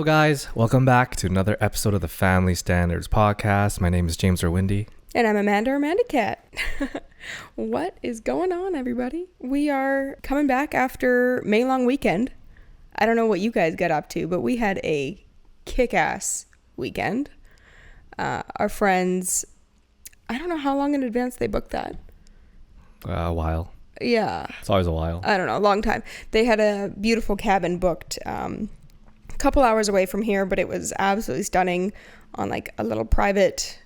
guys, welcome back to another episode of the Family Standards Podcast. My name is James Windy. And I'm Amanda Cat. What is going on, everybody? We are coming back after May long weekend. I don't know what you guys got up to, but we had a kick-ass weekend. Our friends, I don't know how long in advance they booked that. A while. Yeah. It's always a while. I don't know, a long time. They had a beautiful cabin booked a couple hours away from here, but it was absolutely stunning on like a little private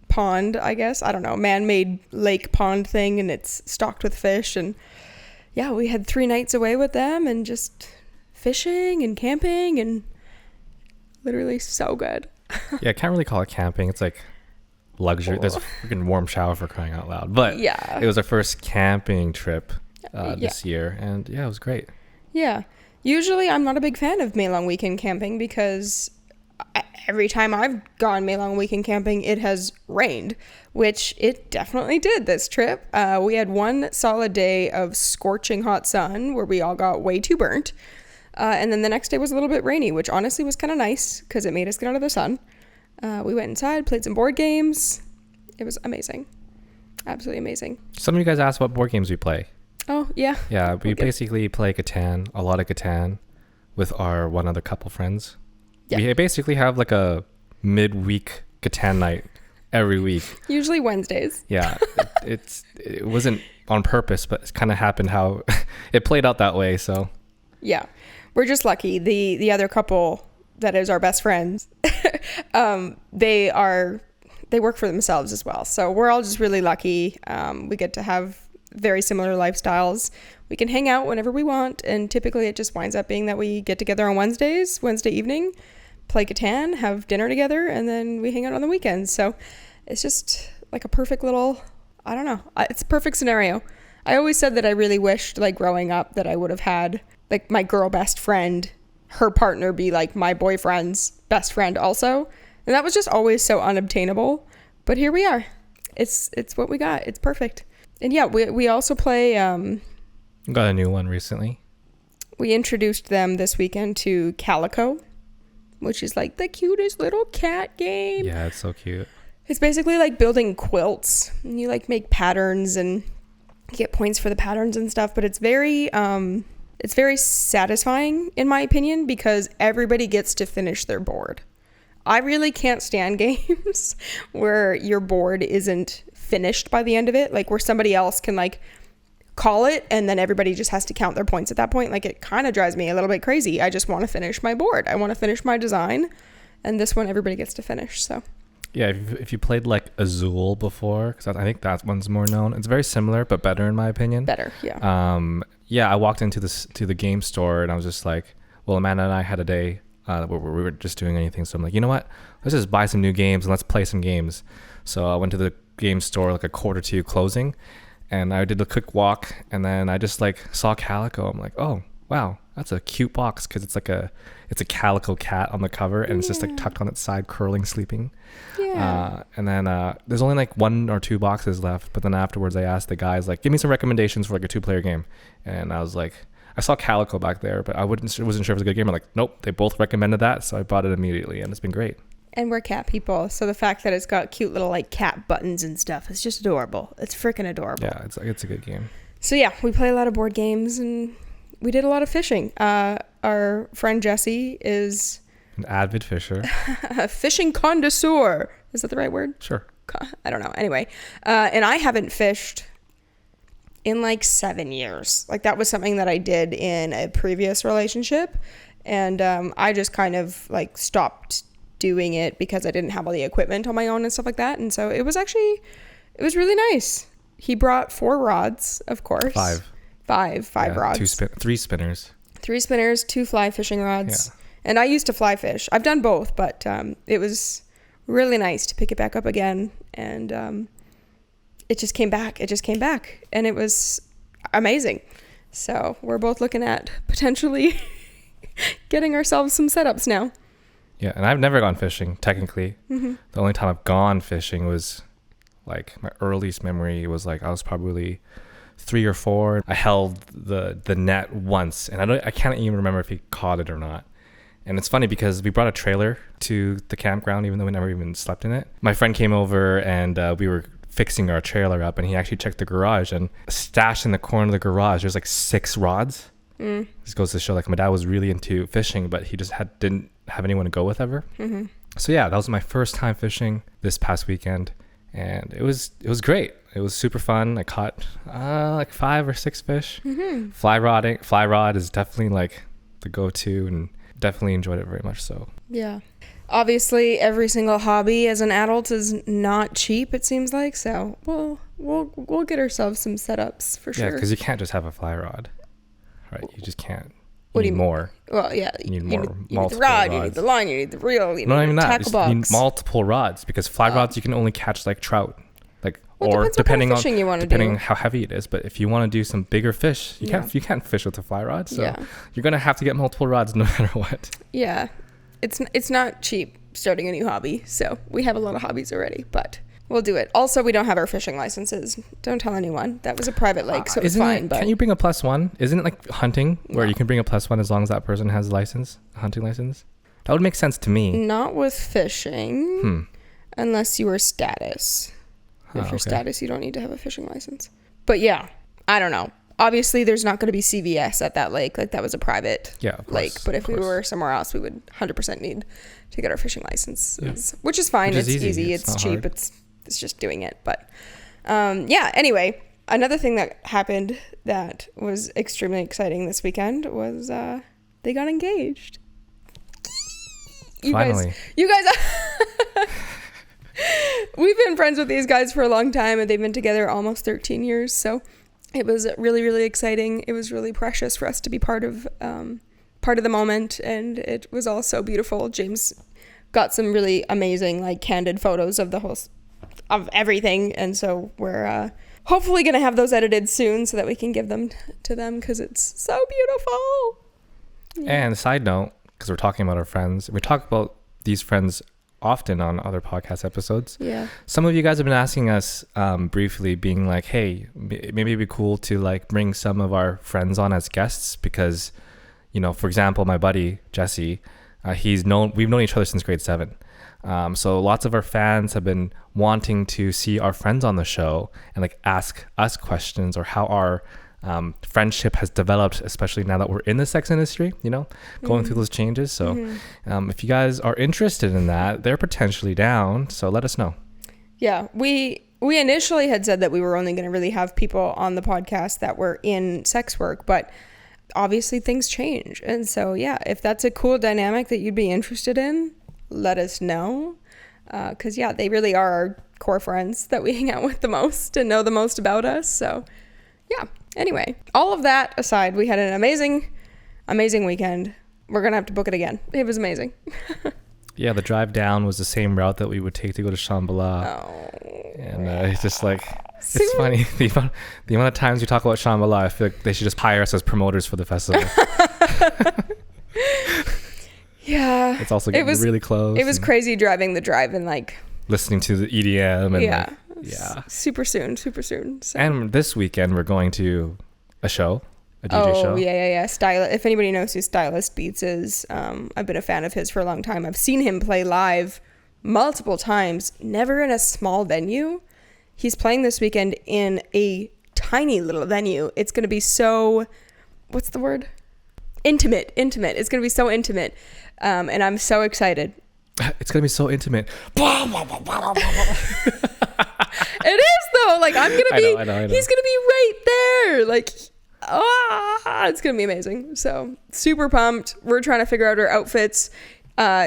pond, I guess. I don't know, man-made lake pond thing, and it's stocked with fish. And yeah, we had 3 nights away with them and just fishing and camping, and literally so good. Yeah, I can't really call it camping. It's like luxury. There's a freaking warm shower for crying out loud. But yeah, it was our first camping trip this year, and yeah, it was great. Yeah. Usually I'm not a big fan of May long weekend camping because every time I've gone May long weekend camping, it has rained, which it definitely did this trip. We had one solid day of scorching hot sun where we all got way too burnt. And then the next day was a little bit rainy, which honestly was kind of nice because it made us get out of the sun. We went inside, played some board games. It was amazing. Absolutely amazing. Some of you guys asked what board games we play. Oh, yeah. Yeah, we basically play Catan, a lot of Catan, with our one other couple friends. Yeah. We basically have like a midweek Catan night every week. Usually Wednesdays. Yeah, it wasn't on purpose, but it kind of happened how it played out that way, so. Yeah, we're just lucky. The other couple that is our best friends, they work for themselves as well. So we're all just really lucky. We get to have very similar lifestyles. We can hang out whenever we want, and typically it just winds up being that we get together on Wednesday evening, play Catan, have dinner together, and then we hang out on the weekends. So it's just like a perfect little, I don't know, it's a perfect scenario. I always said that I really wished, like growing up, that I would have had like my girl best friend, her partner be like my boyfriend's best friend also, and that was just always so unobtainable. But here we are. It's what we got. It's perfect. And yeah, we also play. Got a new one recently. We introduced them this weekend to Calico, which is like the cutest little cat game. Yeah, it's so cute. It's basically like building quilts, and you like make patterns and you get points for the patterns and stuff. But it's very satisfying in my opinion because everybody gets to finish their board. I really can't stand games where your board isn't finished by the end of it, like where somebody else can like call it and then everybody just has to count their points at that point. Like it kind of drives me a little bit crazy. I just want to finish my board. I want to finish my design, and this one everybody gets to finish. So yeah, if you played like Azul before, because I think that one's more known, it's very similar but better in my opinion. Better, yeah. Yeah, I walked into the game store and I was just like, well, Amanda and I had a day where we were just doing anything, so I'm like, you know what, let's just buy some new games and let's play some games. So I went to the game store like a quarter to closing, and I did a quick walk, and then I just like saw Calico. I'm like, oh wow, that's a cute box, because it's a calico cat on the cover, and it's just like tucked on its side, curling, sleeping. Yeah. And then there's only like 1 or 2 boxes left, but then afterwards I asked the guys like, give me some recommendations for like a 2-player game, and I was like, I saw Calico back there, but I wasn't sure if it was a good game. I'm like, nope, they both recommended that, so I bought it immediately, and it's been great. And we're cat people, so the fact that it's got cute little like cat buttons and stuff, it's just adorable. It's freaking adorable. Yeah, it's a good game. So yeah, we play a lot of board games, and we did a lot of fishing. Our friend Jesse is an avid fisher. A fishing connoisseur. Is that the right word? Sure. I don't know. Anyway, and I haven't fished in like 7 years. Like that was something that I did in a previous relationship, and I just kind of like stopped doing it because I didn't have all the equipment on my own and stuff like that. And so it was really nice. He brought 4 rods, of course. 5 rods. 3 spinners. 3 spinners, 2 fly fishing rods. Yeah. And I used to fly fish. I've done both, but it was really nice to pick it back up again. And it just came back. And it was amazing. So we're both looking at potentially getting ourselves some setups now. Yeah, and I've never gone fishing, technically. Mm-hmm. The only time I've gone fishing was, like, my earliest memory was, like, I was probably 3 or 4. I held the net once, and I can't even remember if he caught it or not. And it's funny because we brought a trailer to the campground, even though we never even slept in it. My friend came over and we were fixing our trailer up, and he actually checked the garage, and stashed in the corner of the garage, there's like 6 rods. This goes to show like my dad was really into fishing, but he just didn't have anyone to go with ever. So yeah, that was my first time fishing this past weekend, and it was great. It was super fun. I caught like 5 or 6 fish. Fly rod is definitely like the go-to, and definitely enjoyed it very much. So yeah, obviously every single hobby as an adult is not cheap, it seems like, so we'll get ourselves some setups for sure. Yeah, because you can't just have a fly rod, right? You just can't. What do you need more? Well, yeah, you need more. You need the rod, rods. You need the line, you need the reel, you need the tackle box. You need multiple rods, because fly rods you can only catch like trout, like, well, or depending on how heavy it is. But if you want to do some bigger fish, you can't fish with a fly rod. So you're gonna have to get multiple rods no matter what. Yeah, it's not cheap starting a new hobby. So we have a lot of hobbies already, but we'll do it. Also, we don't have our fishing licenses. Don't tell anyone. That was a private lake, so it's fine. But can you bring a +1? Isn't it like hunting, where you can bring a +1 as long as that person has a hunting license? That would make sense to me. Not with fishing, unless you are status. If you're status, you don't need to have a fishing license. But yeah, I don't know. Obviously, there's not going to be CVS at that lake. Like, that was a private lake. But if we were somewhere else, we would 100% need to get our fishing licenses, which is fine. It's easy. It's cheap. Hard. It's just doing it. But yeah, anyway, another thing that happened that was extremely exciting this weekend was they got engaged. Finally. You guys we've been friends with these guys for a long time, and they've been together almost 13 years. So it was really, really exciting. It was really precious for us to be part of the moment, and it was all so beautiful. James got some really amazing, like, candid photos of of everything, and so we're hopefully gonna have those edited soon so that we can give them to them, because it's so beautiful. And side note, because we're talking about our friends, we talk about these friends often on other podcast episodes. Yeah. Some of you guys have been asking us briefly, being like, hey, maybe it'd be cool to like bring some of our friends on as guests, because, you know, for example, my buddy Jesse, we've known each other since grade 7. So lots of our fans have been wanting to see our friends on the show and like ask us questions, or how our friendship has developed, especially now that we're in the sex industry, you know, going through those changes. So if you guys are interested in that, they're potentially down, so let us know. Yeah, we initially had said that we were only going to really have people on the podcast that were in sex work, but obviously things change. And so yeah, if that's a cool dynamic that you'd be interested in, let us know, because yeah, they really are our core friends that we hang out with the most and know the most about us. So yeah, anyway, all of that aside, we had an amazing weekend. We're gonna have to book it again. It was amazing. Yeah, the drive down was the same route that we would take to go to Shambhala. And it's just like, it's funny, the amount of times we talk about Shambhala, I feel like they should just hire us as promoters for the festival. Yeah, it's also getting really close. It was crazy driving the drive and like listening to the EDM and super soon. So. And this weekend we're going to a show, a DJ show. Oh yeah. If anybody knows who Stylust Beats is, I've been a fan of his for a long time. I've seen him play live multiple times, never in a small venue. He's playing this weekend in a tiny little venue. It's going to be so, what's the word? Intimate. It's going to be so intimate. And I'm so excited. It's going to be so intimate. It is though. Like, I'm going to be, I know. he's going to be right there. Like, it's going to be amazing. So super pumped. We're trying to figure out our outfits.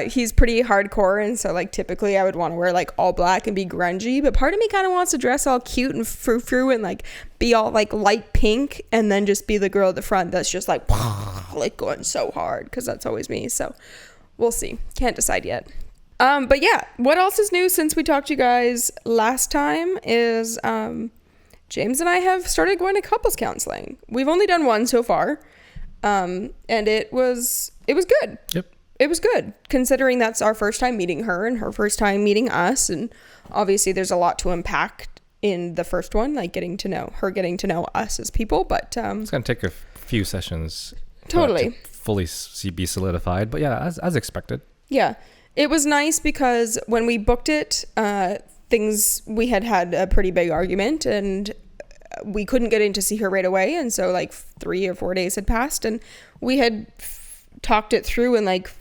He's pretty hardcore, and so like typically I would want to wear like all black and be grungy, but part of me kind of wants to dress all cute and frou-frou and like be all like light pink, and then just be the girl at the front that's just like going so hard, because that's always me. So we'll see. Can't decide yet. But yeah, what else is new since we talked to you guys last time is James and I have started going to couples counseling. We've only done one so far, and it was good. Yep. It was good, considering that's our first time meeting her and her first time meeting us. And obviously there's a lot to unpack in the first one, like getting to know us as people. But it's going to take a few sessions Totally. to fully be solidified. But yeah, as expected. Yeah. It was nice because when we booked it, we had a pretty big argument, and we couldn't get in to see her right away. And so like 3 or 4 days had passed, and we had talked it through and like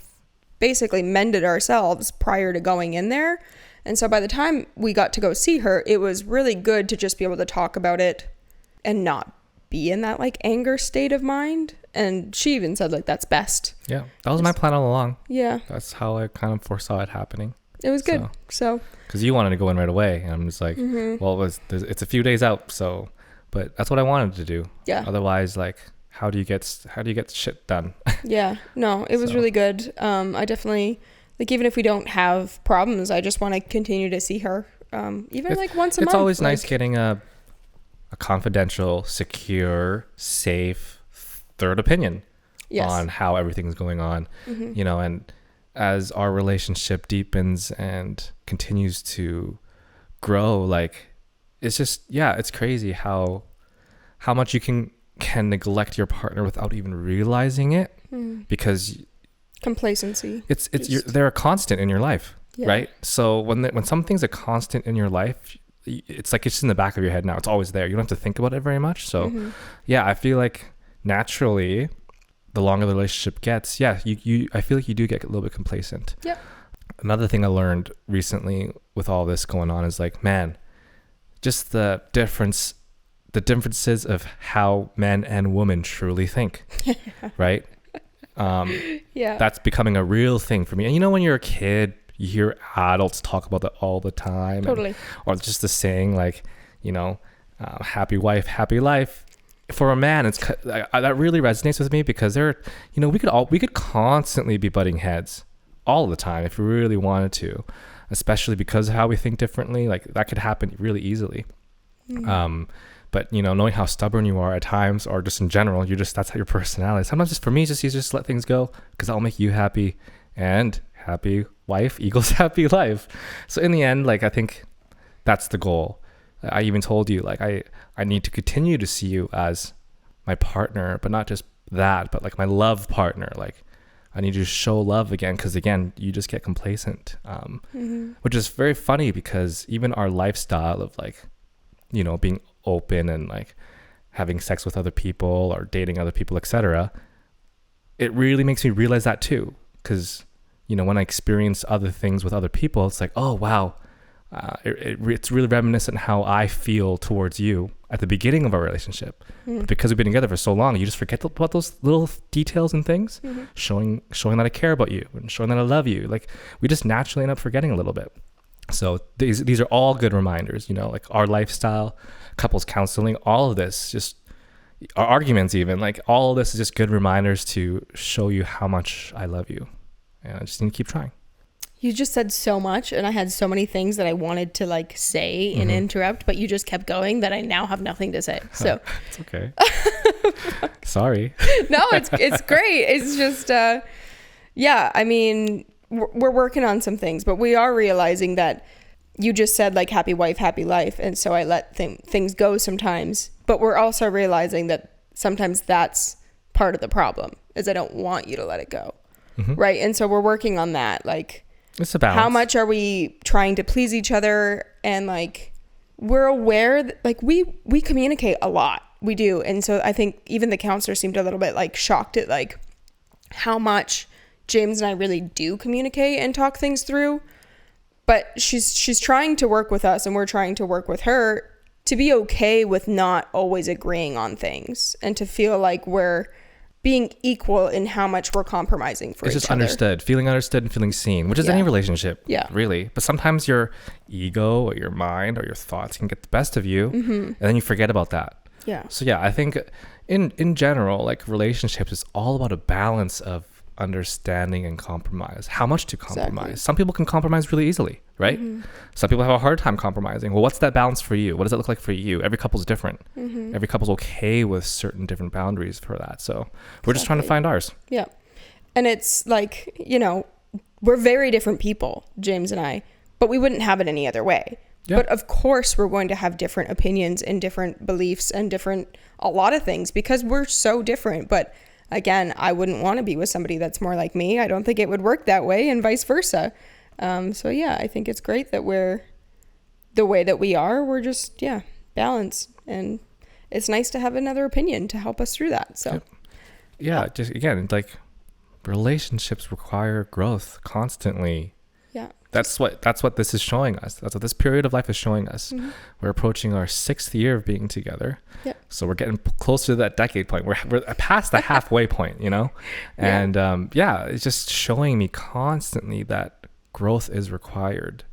basically mended ourselves prior to going in there. And so by the time we got to go see her, it was really good to just be able to talk about it and not be in that like anger state of mind. And she even said like that's best. Yeah, that was my plan all along. Yeah, that's how I kind of foresaw it happening. It was good. So because you wanted to go in right away, and I'm just like, well, it's a few days out, so but that's what I wanted to do. Yeah. Otherwise, like, how do you get shit done? Yeah. No, it was really good. I definitely like, even if we don't have problems, I just want to continue to see her. Even like once a month. It's always nice getting a confidential, secure, safe third opinion on how everything's going on, you know, and as our relationship deepens and continues to grow, like, it's just, it's crazy how much you can neglect your partner without even realizing it, because complacency. They're a constant in your life, right? So when something's a constant in your life, it's like it's just in the back of your head now. It's always there. You don't have to think about it very much. So I feel like naturally, the longer the relationship gets, I feel like you do get a little bit complacent. Yeah. Another thing I learned recently with all this going on is like, man, just the differences of how men and women truly think, right? That's becoming a real thing for me. And you know, when you're a kid, you hear adults talk about that all the time. Totally. Or just the saying like, you know, happy wife, happy life. For a man, that really resonates with me, because we could constantly be butting heads all the time if we really wanted to, especially because of how we think differently. Like, that could happen really easily. But you know, knowing how stubborn you are at times, or just in general, that's how your personality is. Sometimes just for me, it's just easier to let things go, because that'll make you happy, and happy wife equals happy life. So in the end, like, I think that's the goal. I even told you, like, I need to continue to see you as my partner, but not just that, but like my love partner. Like, I need you to show love again, because again, you just get complacent, which is very funny, because even our lifestyle of like, you know, being open and like having sex with other people or dating other people, etc., it really makes me realize that too. Because, you know, when I experience other things with other people, it's like, oh wow, it's really reminiscent how I feel towards you at the beginning of our relationship. But because we've been together for so long, you just forget about those little details and things, showing that I care about you and showing that I love you. Like, we just naturally end up forgetting a little bit. So these are all good reminders, you know, like our lifestyle, couples counseling, all of this, just our arguments, even like all of this is just good reminders to show you how much I love you. And I just need to keep trying. You just said so much, and I had so many things that I wanted to like say and interrupt, but you just kept going that I now have nothing to say. So it's okay. Sorry. No, it's great. It's just, I mean, we're working on some things, but we are realizing that you just said like happy wife, happy life. And so I let things go sometimes, but we're also realizing that sometimes that's part of the problem, is I don't want you to let it go. Right. And so we're working on that. Like, it's a balance. How much are we trying to please each other? And like, we're aware that like we communicate a lot. We do. And so I think even the counselor seemed a little bit like shocked at like how much James and I really do communicate and talk things through. But she's trying to work with us, and we're trying to work with her to be okay with not always agreeing on things, and to feel like we're being equal in how much we're compromising for each other. It's just feeling understood and feeling seen, which is any relationship, really. But sometimes your ego or your mind or your thoughts can get the best of you, and then you forget about that. Yeah. So I think in general, like, relationships is all about a balance of understanding and compromise. How much to compromise? Exactly. Some people can compromise really easily, right? Some people have a hard time compromising. Well, what's that balance for you? What does it look like for you? Every couple's different. Every couple's okay with certain different boundaries for that. So we're just trying to find ours. Yeah. And it's like, you know, we're very different people, James and I, but we wouldn't have it any other way. Yeah. But of course we're going to have different opinions and different beliefs and a lot of things, because we're so different. But again, I wouldn't want to be with somebody that's more like me. I don't think it would work that way, and vice versa. So yeah, I think it's great that we're the way that we are. We're just, balanced, and it's nice to have another opinion to help us through that. So yeah, just again, like, relationships require growth constantly. Yeah. That's what this is showing us. That's what this period of life is showing us. Mm-hmm. We're approaching our 6th year of being together. Yep. So we're getting closer to that decade point. We're past the halfway point, you know? And it's just showing me constantly that growth is required.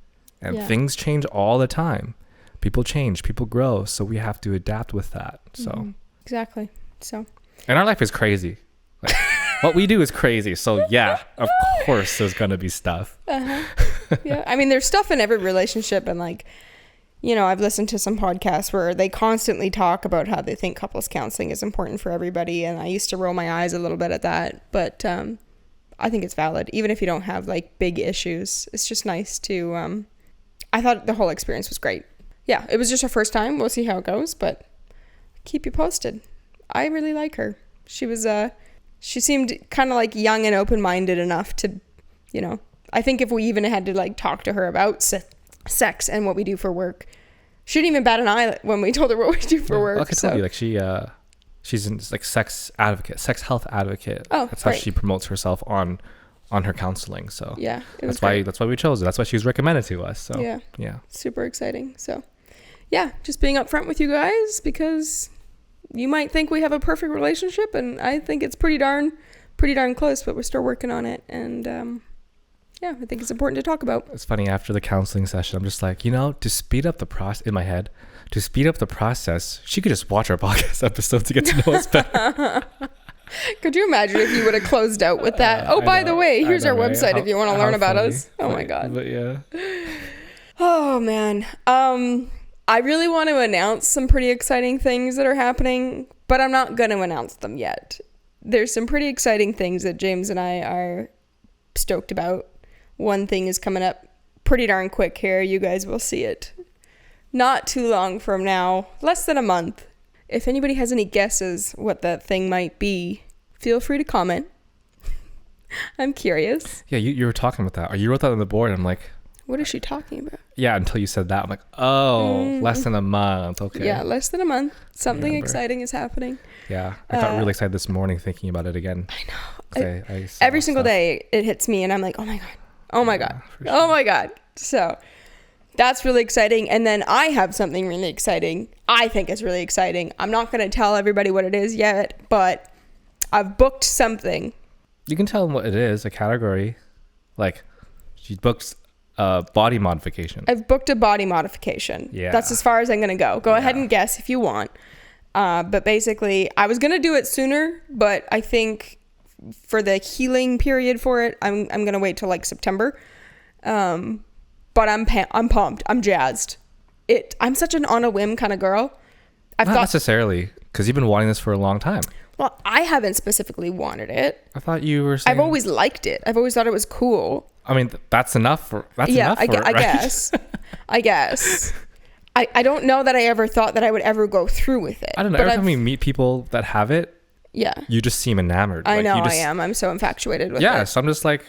And things change all the time. People change, people grow. So we have to adapt with that. So exactly. So. And our life is crazy. Like, what we do is crazy. So yeah, of course there's going to be stuff. Yeah. I mean, there's stuff in every relationship, and like, you know, I've listened to some podcasts where they constantly talk about how they think couples counseling is important for everybody. And I used to roll my eyes a little bit at that, but I think it's valid. Even if you don't have like big issues, it's just nice to, I thought the whole experience was great. Yeah. It was just our first time. We'll see how it goes, but keep you posted. I really like her. She seemed kind of like young and open-minded enough to, you know, I think if we even had to like talk to her about sex and what we do for work, she didn't even bat an eye when we told her what we do for work. Like I told you, like she's in like sex health advocate. Oh, that's how she promotes herself on her counseling. So yeah, that's why we chose it. That's why she was recommended to us. So yeah, super exciting. So yeah, just being upfront with you guys, because you might think we have a perfect relationship, and I think it's pretty darn close, but we're still working on it. And I think it's important to talk about. It's funny, after the counseling session, I'm just like, you know, to speed up the process in my head, to speed up the process, she could just watch our podcast episode to get to know us better. Could you imagine if you would have closed out with that? By the way, here's our website, right? If you want to learn about us. Oh my God. But yeah. Oh man. I really want to announce some pretty exciting things that are happening, but I'm not going to announce them yet. There's some pretty exciting things that James and I are stoked about. One thing is coming up pretty darn quick here. You guys will see it not too long from now, less than a month. If anybody has any guesses what that thing might be, feel free to comment. I'm curious. Yeah, you were talking about that. Or you wrote that on the board. And I'm like, what is she talking about? Yeah, until you said that. I'm like, less than a month. Okay. Yeah, less than a month. Something exciting is happening. Yeah, I got really excited this morning thinking about it again. I know. I every single day it hits me and I'm like, oh my God. Oh my God. Sure. Oh my God. So that's really exciting. And then I have something really exciting. I think it's really exciting. I'm not going to tell everybody what it is yet, but I've booked something. You can tell them what it is, a category. Like, she booked body modification. I've booked a body modification. Yeah. That's as far as I'm going to go. Go ahead and guess if you want. But basically, I was going to do it sooner, but I think for the healing period for it, I'm going to wait till like September. But I'm pumped. I'm jazzed. I'm such an on a whim kind of girl. Not necessarily, because you've been wanting this for a long time. Well, I haven't specifically wanted it. I thought you were saying... I've always liked it. I've always thought it was cool. I mean, that's enough for... I guess. I guess. I don't know that I ever thought that I would ever go through with it. I don't know. Every time we meet people that have it, you just seem enamored. I know I am. I'm so infatuated with it. Yeah, so I'm just like...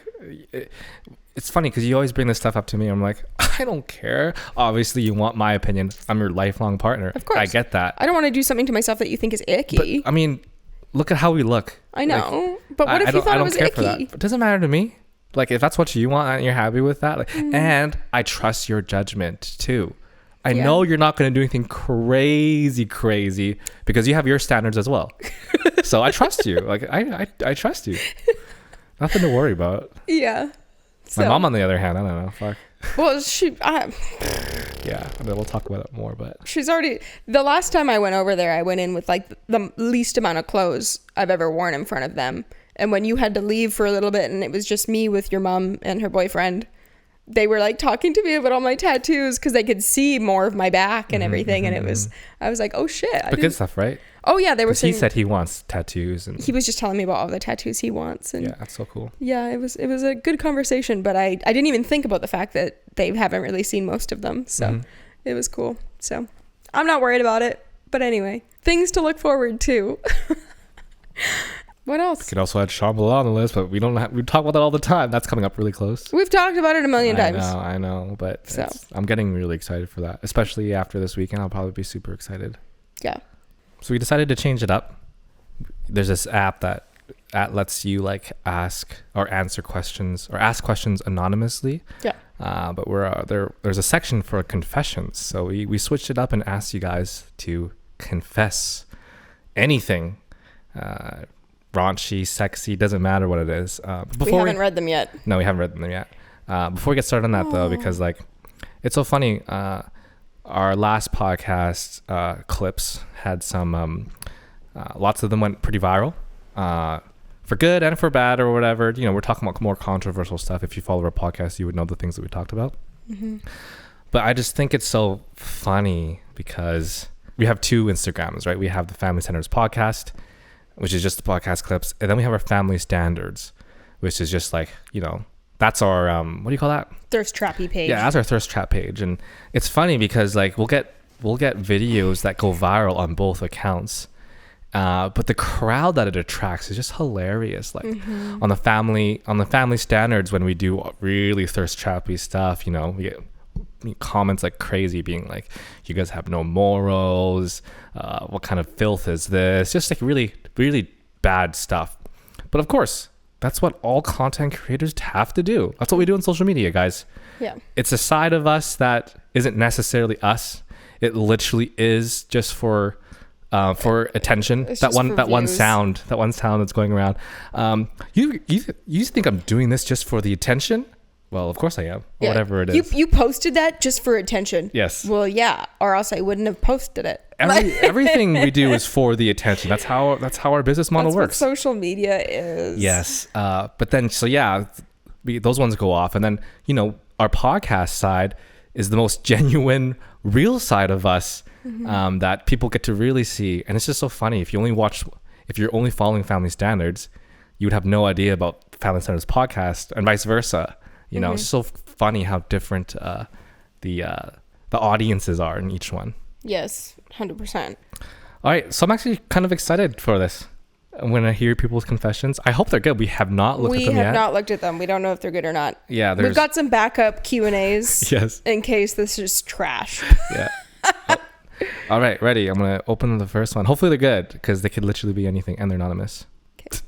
It's funny because you always bring this stuff up to me. I'm like, I don't care. Obviously, you want my opinion. I'm your lifelong partner. Of course. I get that. I don't want to do something to myself that you think is icky. But, I mean, look at how we look. I know. Like, but what if you thought it was icky? For that. It doesn't matter to me. Like, if that's what you want and you're happy with that. Like, and I trust your judgment, too. I know you're not going to do anything crazy because you have your standards as well. So I trust you. Like, I trust you. Nothing to worry about. Yeah. My mom, on the other hand, I don't know. Fuck. Well, yeah, I mean, we'll talk about it more, but she's already... The last time I went over there, I went in with like the least amount of clothes I've ever worn in front of them. And when you had to leave for a little bit and it was just me with your mom and her boyfriend, they were like talking to me about all my tattoos because they could see more of my back and everything. And I was like, oh shit. But good stuff, right? Oh yeah, they were saying... He said he wants tattoos. And he was just telling me about all the tattoos he wants. And yeah, that's so cool. Yeah, it was a good conversation, but I didn't even think about the fact that they haven't really seen most of them. So it was cool. So I'm not worried about it. But anyway, things to look forward to. What else? You could also add Shambhala on the list, but we talk about that all the time. That's coming up really close. We've talked about it a million times. I know, but So. I'm getting really excited for that, especially after this weekend. I'll probably be super excited. Yeah. So we decided to change it up. There's this app that lets you like ask or answer questions or ask questions anonymously. Yeah. But there's a section for confessions. So we switched it up and asked you guys to confess anything. Raunchy, sexy, doesn't matter what it is. We haven't read them yet. No, we haven't read them yet. Before we get started on that though, because like it's so funny. Our last podcast clips had some lots of them went pretty viral, for good and for bad or whatever. You know, we're talking about more controversial stuff. If you follow our podcast, you would know the things that we talked about. Mm-hmm. But I just think it's so funny because we have two Instagrams, right? We have the Family Centers podcast, which is just the podcast clips, and then we have our Family Standards, which is just like, you know, that's our what do you call that? Thirst trappy page. Yeah, that's our thirst trap page. And it's funny because like we'll get videos that go viral on both accounts, but the crowd that it attracts is just hilarious. Like on the family standards, when we do really thirst trappy stuff, you know, we get comments like crazy, being like, you guys have no morals, what kind of filth is this, just like really really bad stuff. But of course, that's what all content creators have to do. That's what we do on social media, guys. Yeah. It's a side of us that isn't necessarily us. It literally is just for attention. It's that just one for that one views. sound that's going around. You think I'm doing this just for the attention? Well, of course I am. Yeah. Whatever it is. You posted that just for attention. Yes. Well, yeah, or else I wouldn't have posted it. Everything we do is for the attention. That's how our business model That's works. what social media is. Yes. But then, so yeah, those ones go off. And then, you know, our podcast side is the most genuine, real side of us, that people get to really see. And it's just so funny. If you're only following Family Standards, you would have no idea about Family Standards podcast, and vice versa. You know, it's so funny how different the audiences are in each one. Yes, 100%. All right, so I'm actually kind of excited for this. When I hear people's confessions, I hope they're good. We have not looked at them yet. We have not looked at them. We don't know if they're good or not. Yeah, we've got some backup Q&As. Yes. In case this is trash. Yeah. All right, ready. I'm gonna open the first one. Hopefully they're good, because they could literally be anything, and they're anonymous. Okay.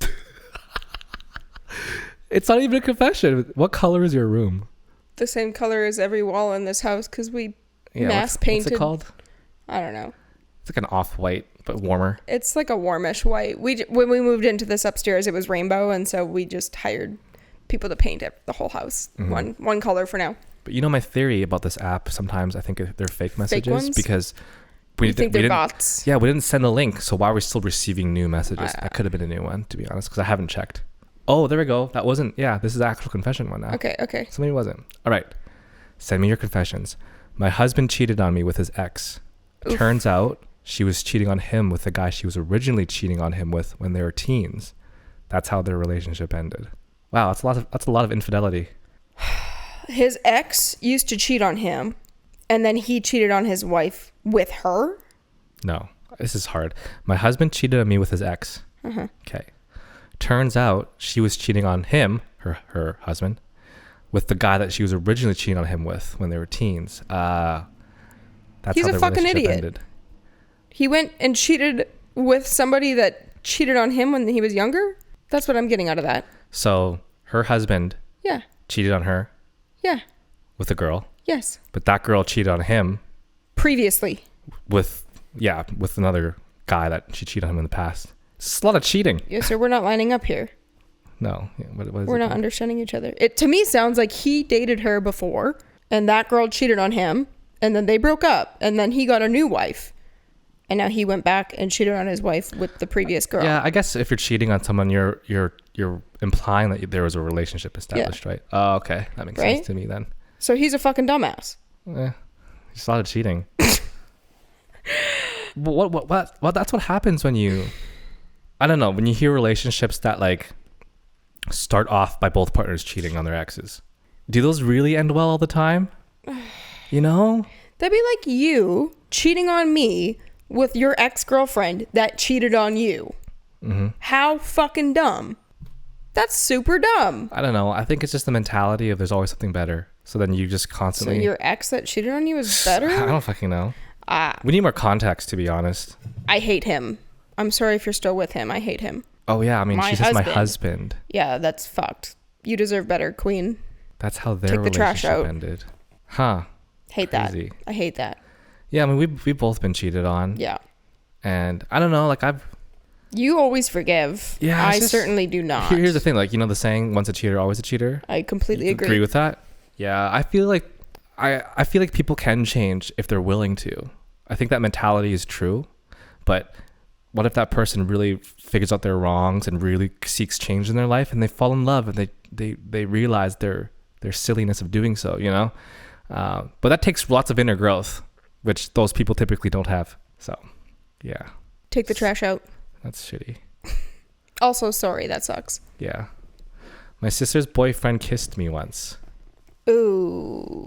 It's not even a confession. What color is your room? The same color as every wall in this house because we mass painted. What's it called? I don't know. It's like an off-white, but warmer. It's like a warmish white. When we moved into this upstairs, it was rainbow, and so we just hired people to paint it, the whole house. One color for now. But you know my theory about this app, sometimes I think they're fake messages ones? because We think they're bots. Yeah, we didn't send the link, so why are we still receiving new messages? That could have been a new one, to be honest, because I haven't checked. Oh, there we go. That wasn't, this is the actual confession one now. Okay. So maybe it wasn't. All right. Send me your confessions. My husband cheated on me with his ex. Oof. Turns out she was cheating on him with the guy she was originally cheating on him with when they were teens. That's how their relationship ended. Wow, that's a lot of infidelity. His ex used to cheat on him, and then he cheated on his wife with her? No, this is hard. My husband cheated on me with his ex. Okay. Turns out she was cheating on him, her husband, with the guy that she was originally cheating on him with when they were teens. That's He's how a their fucking relationship idiot. ended. He went and cheated with somebody that cheated on him when he was younger? That's what I'm getting out of that. So her husband Yeah. cheated on her Yeah. with a girl, Yes. but that girl cheated on him Previously. with another guy that she cheated on him in the past. It's a lot of cheating. Yes, sir. We're not lining up here. No. Yeah, what is We're it not called? understanding each other. It to me sounds like he dated her before, and that girl cheated on him, and then they broke up, and then he got a new wife, and now he went back and cheated on his wife with the previous girl. Yeah, I guess if you're cheating on someone, you're implying that there was a relationship established, right? Oh, okay, that makes sense to me then. So he's a fucking dumbass. Just a lot of cheating. What? That's what happens when you, I don't know, when you hear relationships that like start off by both partners cheating on their exes. Do those really end well all the time? You know? That'd be like you cheating on me with your ex-girlfriend that cheated on you. How fucking dumb. That's super dumb. I don't know. I think it's just the mentality of there's always something better. So then you just So constantly... your ex that cheated on you is better? I don't fucking know. We need more context, to be honest. I hate him. I'm sorry if you're still with him. I hate him. Oh, yeah. I mean, she's just my husband. Yeah, that's fucked. You deserve better, queen. That's how their Take the trash relationship out. ended. Huh. Hate Crazy. that. I hate that. Yeah, I mean, we've both been cheated on. Yeah. And I don't know, like You always forgive. Yeah, I certainly do not. Here's the thing, like, you know the saying, once a cheater, always a cheater? I completely You agree. agree with that? Yeah, I feel like I feel like people can change if they're willing to. I think that mentality is true, but what if that person really figures out their wrongs and really seeks change in their life and they fall in love and they realize their silliness of doing so, you know? But that takes lots of inner growth, which those people typically don't have. So, yeah. Take the trash out. That's shitty. Also, sorry, that sucks. Yeah. My sister's boyfriend kissed me once. Ooh.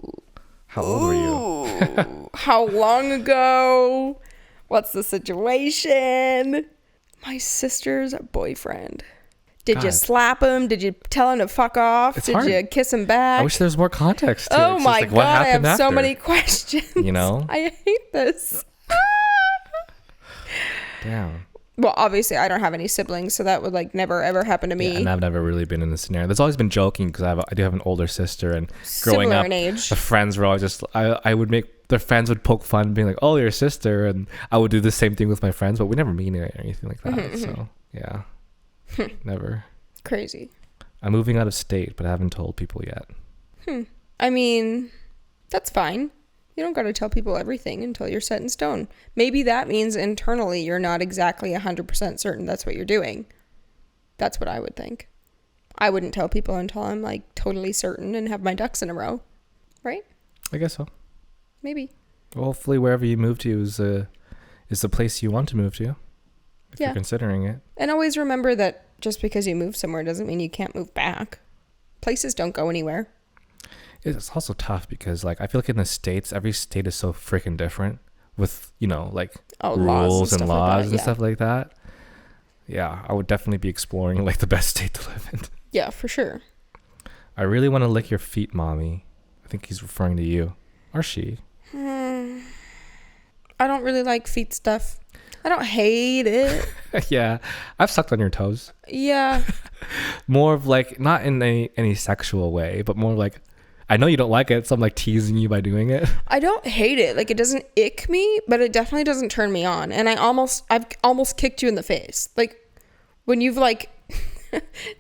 How old were you? How long ago? What's the situation? My sister's boyfriend. Did you God. slap him? Did you tell him to fuck off? It's Did hard. you kiss him back? I wish there was more context to it. Oh It's just my like, what god, I have happened so after? many questions. You know? I hate this. Damn. Well, obviously, I don't have any siblings, so that would like never ever happen to me. Yeah, and I've never really been in this scenario. There's always been joking because I do have an older sister, and growing Similar up, in age. the friends were always just I would make their friends would poke fun, being like, "Oh, your sister," and I would do the same thing with my friends, but we never mean it or anything like that. So yeah, never. Crazy. I'm moving out of state, but I haven't told people yet. I mean, that's fine. You don't got to tell people everything until you're set in stone. Maybe that means internally you're not exactly 100% certain that's what you're doing. That's what I would think. I wouldn't tell people until I'm like totally certain and have my ducks in a row. Right? I guess so. Maybe. Well, hopefully, wherever you move to is the place you want to move to, if Yeah. you're considering it. And always remember that just because you move somewhere doesn't mean you can't move back. Places don't go anywhere. It's also tough because, like, I feel like in the States, every state is so freaking different with, you know, like rules and laws and stuff like that. Yeah, I would definitely be exploring, like, the best state to live in. Yeah, for sure. I really want to lick your feet, mommy. I think he's referring to you. Or she. I don't really like feet stuff. I don't hate it. Yeah, I've sucked on your toes. Yeah. More of, like, not in any sexual way, but more like, I know you don't like it, so I'm like teasing you by doing it. I don't hate it. Like, it doesn't ick me, but it definitely doesn't turn me on. And I've almost kicked you in the face. Like, when you've like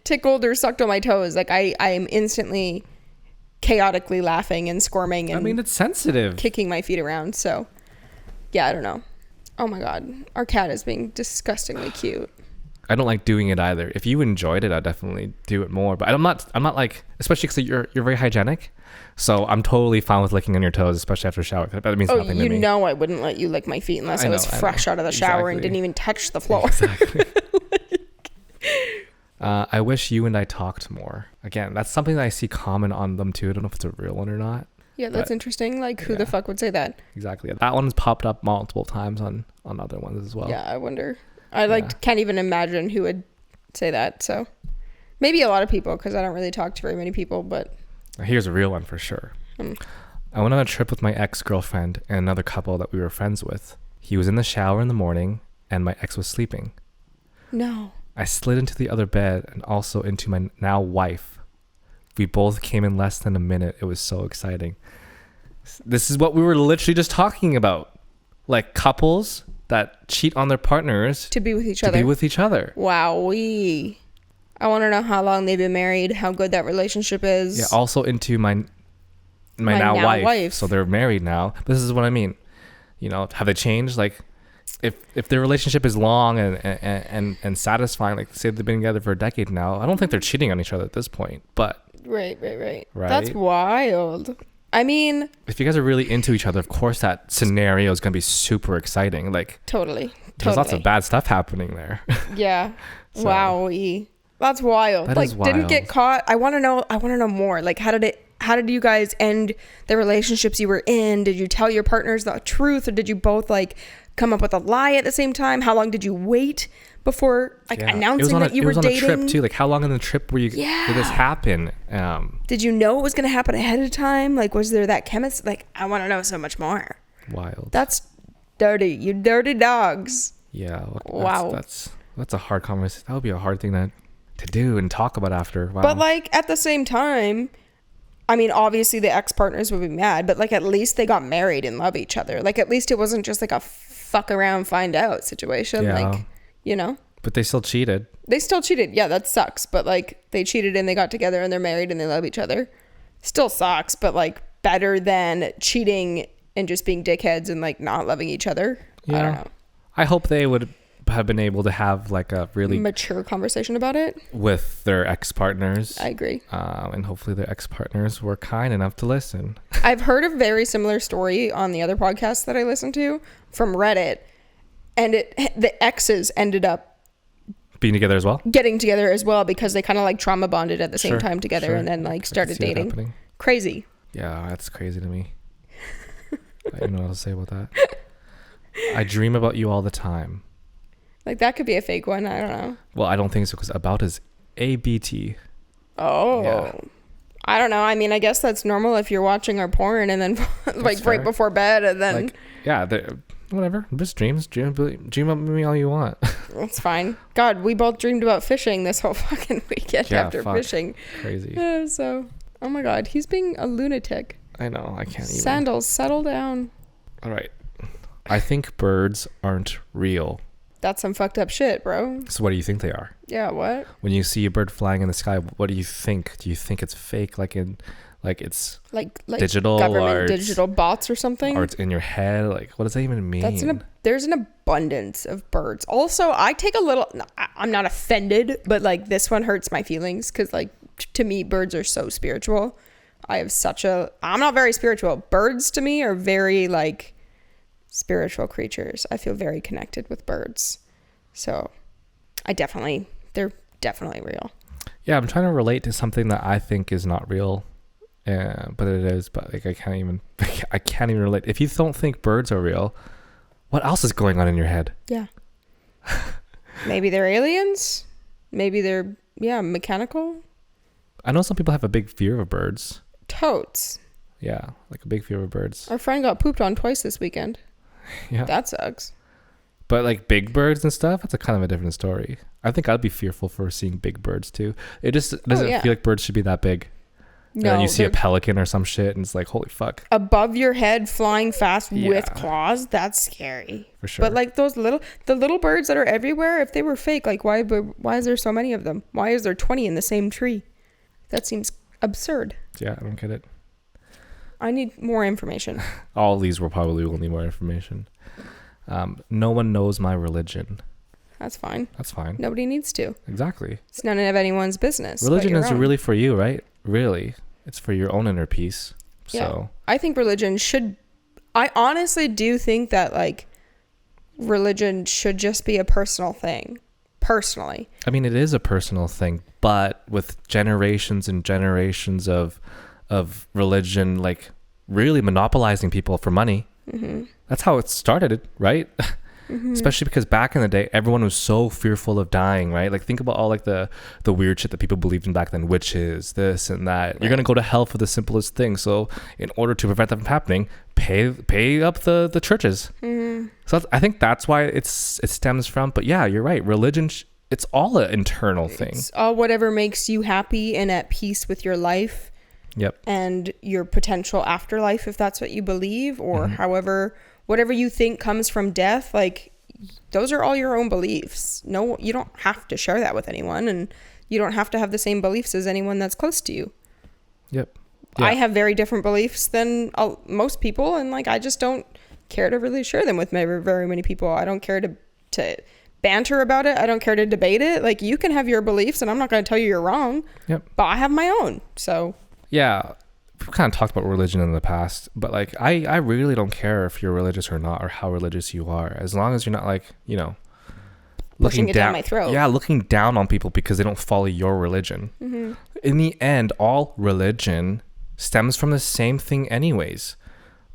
tickled or sucked on my toes, like I am instantly chaotically laughing and squirming and I mean, it's sensitive. kicking my feet around. So yeah, I don't know. Oh my god, our cat is being disgustingly cute. I don't like doing it either. If you enjoyed it, I'd definitely do it more. But I'm not like, especially because you're very hygienic. So I'm totally fine with licking on your toes, especially after a shower. That means nothing to me. You know I wouldn't let you lick my feet unless I was fresh out of the shower and didn't even touch the floor. Exactly. I wish you and I talked more. Again, that's something that I see common on them too. I don't know if it's a real one or not. Yeah, that's interesting. Like, who the fuck would say that? Exactly. That one's popped up multiple times on other ones as well. Yeah, I wonder. I can't even imagine who would say that. So maybe a lot of people, because I don't really talk to very many people. But here's a real one for sure. I went on a trip with my ex-girlfriend and another couple that we were friends with. He was in the shower in the morning and my ex was sleeping. No. I slid into the other bed and also into my now wife. We both came in less than a minute. It was so exciting. This is what we were literally just talking about. Like couples that cheat on their partners To be with each to other. be with each other. Wowee. I want to know how long they've been married, how good that relationship is. Yeah, also into my now wife. So they're married now. But this is what I mean. You know, have they changed? Like, if their relationship is long and satisfying, like say they've been together for a decade now, I don't think they're cheating on each other at this point. But Right. That's wild. I mean, if you guys are really into each other, of course that scenario is going to be super exciting. Like, totally. there's lots of bad stuff happening there. Yeah. So, Wowee. That's wild. That like, is didn't wild. get caught. I want to know more. Like, how did how did you guys end the relationships you were in? Did you tell your partners the truth, or did you both like come up with a lie at the same time? How long did you wait before like announcing that you were dating? It was on a trip too. Like, how long in the trip were you? Did this happen? Did you know it was going to happen ahead of time? Like, was there that chemistry? Like, I want to know so much more. Wild. That's dirty. You dirty dogs. Yeah. Wow. That's a hard conversation. That would be a hard thing to do and talk about after. Wow. But like at the same time, I mean, obviously the ex-partners would be mad, but like at least they got married and love each other. Like at least it wasn't just like a fuck around, find out situation. Yeah. Like, you know. But they still cheated. They still cheated. Yeah, that sucks. But like they cheated and they got together and they're married and they love each other. Still sucks, but like better than cheating and just being dickheads and like not loving each other. Yeah. I don't know. I hope they would have been able to have like a really mature conversation about it with their ex-partners. I agree. And hopefully their ex-partners were kind enough to listen. I've heard a very similar story on the other podcast that I listened to from Reddit, and the exes ended up being together as well, getting together as well, because they kind of like trauma bonded at the same time together, and then like started dating. Crazy. Yeah, that's crazy to me. I don't know what to say about that. I dream about you all the time. Like that could be a fake one. I don't know. Well, I don't think so, because about is ABT. Oh. Yeah. I don't know. I mean, I guess that's normal if you're watching our porn and then like right before bed and then. Like, yeah, whatever. Just dreams. Dream about me all you want. That's fine. God, we both dreamed about fishing this whole fucking weekend after fishing. Crazy. So, oh my God, he's being a lunatic. I know. I can't even. Sandals, settle down. All right. I think birds aren't real. That's some fucked up shit, bro. So what do you think they are? Yeah, what? When you see a bird flying in the sky, what do you think? Do you think it's fake, like it's like digital, government digital bots or something? Or it's in your head? Like, what does that even mean? There's an abundance of birds. Also, I take a little, I'm not offended, but like this one hurts my feelings because like to me, birds are so spiritual. I'm not very spiritual. Birds to me are very like spiritual creatures. I feel very connected with birds. So they're definitely real. Yeah, I'm trying to relate to something that I think is not real, but it is. But like I can't even relate. If you don't think birds are real, what else is going on in your head? Yeah. Maybe they're aliens. Maybe they're mechanical. I know some people have a big fear of birds. Totes. Yeah, like a big fear of birds. Our friend got pooped on twice this weekend. Yeah. That sucks. But like big birds and stuff, that's a kind of a different story. I think I'd be fearful for seeing big birds too. It just doesn't feel like birds should be that big. No, and then you see a pelican or some shit and it's like, holy fuck. Above your head, flying fast with claws, that's scary. For sure. But like the little birds that are everywhere, if they were fake, like why is there so many of them? Why is there 20 in the same tree? That seems absurd. Yeah, I don't get it. I need more information. All these will need more information. No one knows my religion. That's fine. That's fine. Nobody needs to. Exactly. It's none of anyone's business. Religion is really for you, right? Really. It's for your own inner peace. So yeah. I think religion should... I honestly do think that like religion should just be a personal thing. Personally. I mean, it is a personal thing, but with generations and generations of religion, like really monopolizing people for money. Mm-hmm. That's how it started, right? Mm-hmm. Especially because back in the day, everyone was so fearful of dying, right? Like think about all like the weird shit that people believed in back then, witches, this and that. Right. You're gonna go to hell for the simplest thing. So in order to prevent that from happening, pay up the churches. Mm-hmm. So I think that's why it stems from. But yeah, you're right. Religion, it's all an internal thing. It's all whatever makes you happy and at peace with your life. Yep. And your potential afterlife, if that's what you believe, or however, whatever you think comes from death, like those are all your own beliefs. No, you don't have to share that with anyone, and you don't have to have the same beliefs as anyone that's close to you. Yep. Yeah. I have very different beliefs than most people, and like I just don't care to really share them with very many people. I don't care to banter about it. I don't care to debate it. Like you can have your beliefs, and I'm not going to tell you you're wrong. Yep. But I have my own, so. Yeah, we've kind of talked about religion in the past, but like I really don't care if you're religious or not, or how religious you are, as long as you're not like, you know, pushing it down my throat. Yeah, looking down on people because they don't follow your religion. Mm-hmm. In the end, all religion stems from the same thing anyways.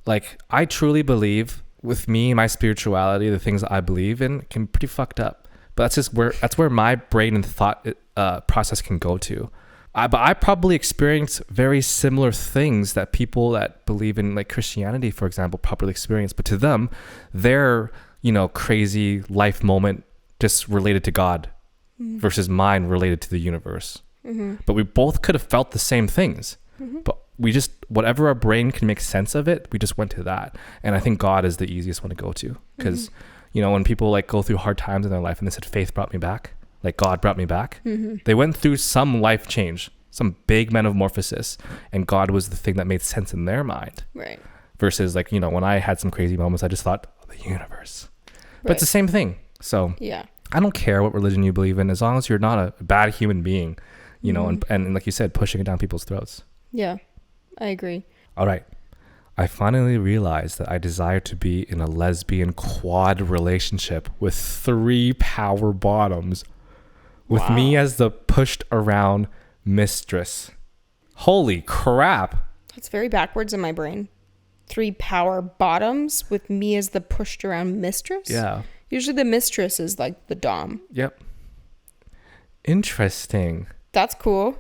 Like, I truly believe with me, my spirituality, the things that I believe in can be pretty fucked up. But that's where my brain and thought process can go to. But I probably experience very similar things that people that believe in like Christianity, for example, probably experience. But to them, their, crazy life moment just related to God versus mine related to the universe. But we both could have felt the same things. But we just, whatever our brain can make sense of it, we just went to that. And I think God is the easiest one to go to. Because, when people like go through hard times in their life and they said, faith brought me back, like God brought me back, they went through some life change, some big metamorphosis, and God was the thing that made sense in their mind. Right. Versus like, when I had some crazy moments, I just thought, the universe. But it's the same thing. So yeah, I don't care what religion you believe in, as long as you're not a bad human being, and like you said, pushing it down people's throats. Yeah, I agree. All right. I finally realized that I desire to be in a lesbian quad relationship with 3 power bottoms, with me as the pushed around mistress. Holy crap. That's very backwards in my brain. 3 power bottoms with me as the pushed around mistress? Yeah. Usually the mistress is like the dom. Yep. Interesting. That's cool.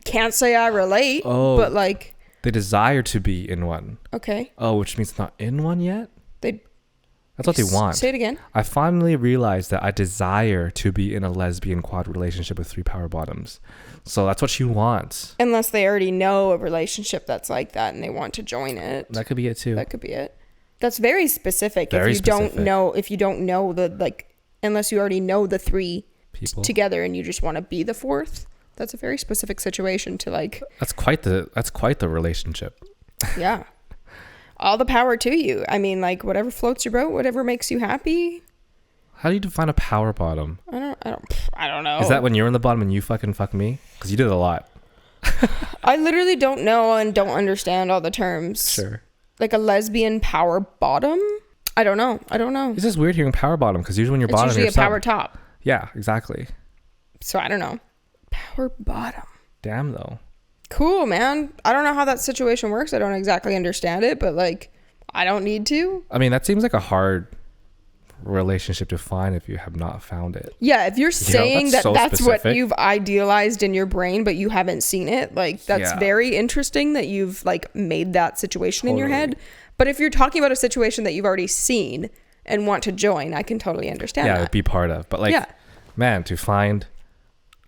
Can't say I relate, but like... They desire to be in one. Okay. Oh, which means not in one yet? That's what they want. Say it again. I finally realized that I desire to be in a lesbian quad relationship with 3 power bottoms. So that's what she wants. Unless they already know a relationship that's like that and they want to join it. That could be it too. That could be it. That's very specific. Very if you specific. don't know the, like, unless you already know the 3 people together and you just want to be the 4th. That's a very specific situation to like. That's quite the relationship. Yeah. All the power to you. I mean, like, whatever floats your boat, whatever makes you happy. How do you define a power bottom? I don't know. Is that when you're in the bottom and you fuck me? Because you did a lot. I literally don't know and don't understand all the terms. Sure. Like a lesbian power bottom? I don't know. It's just weird hearing power bottom because usually when you're bottom, it's usually a power top. Yeah, exactly. So I don't know. Power bottom. Damn though. Cool, man. I don't know how that situation works. I don't exactly understand it, but like, I don't need to. I mean, that seems like a hard relationship to find if you have not found it. Yeah, if you're saying that's that's specific. what you've idealized in your brain, but you haven't seen it, like, that's very interesting that you've like made that situation in your head. But if you're talking about a situation that you've already seen and want to join, I can totally understand that. Be part of. But like, man, to find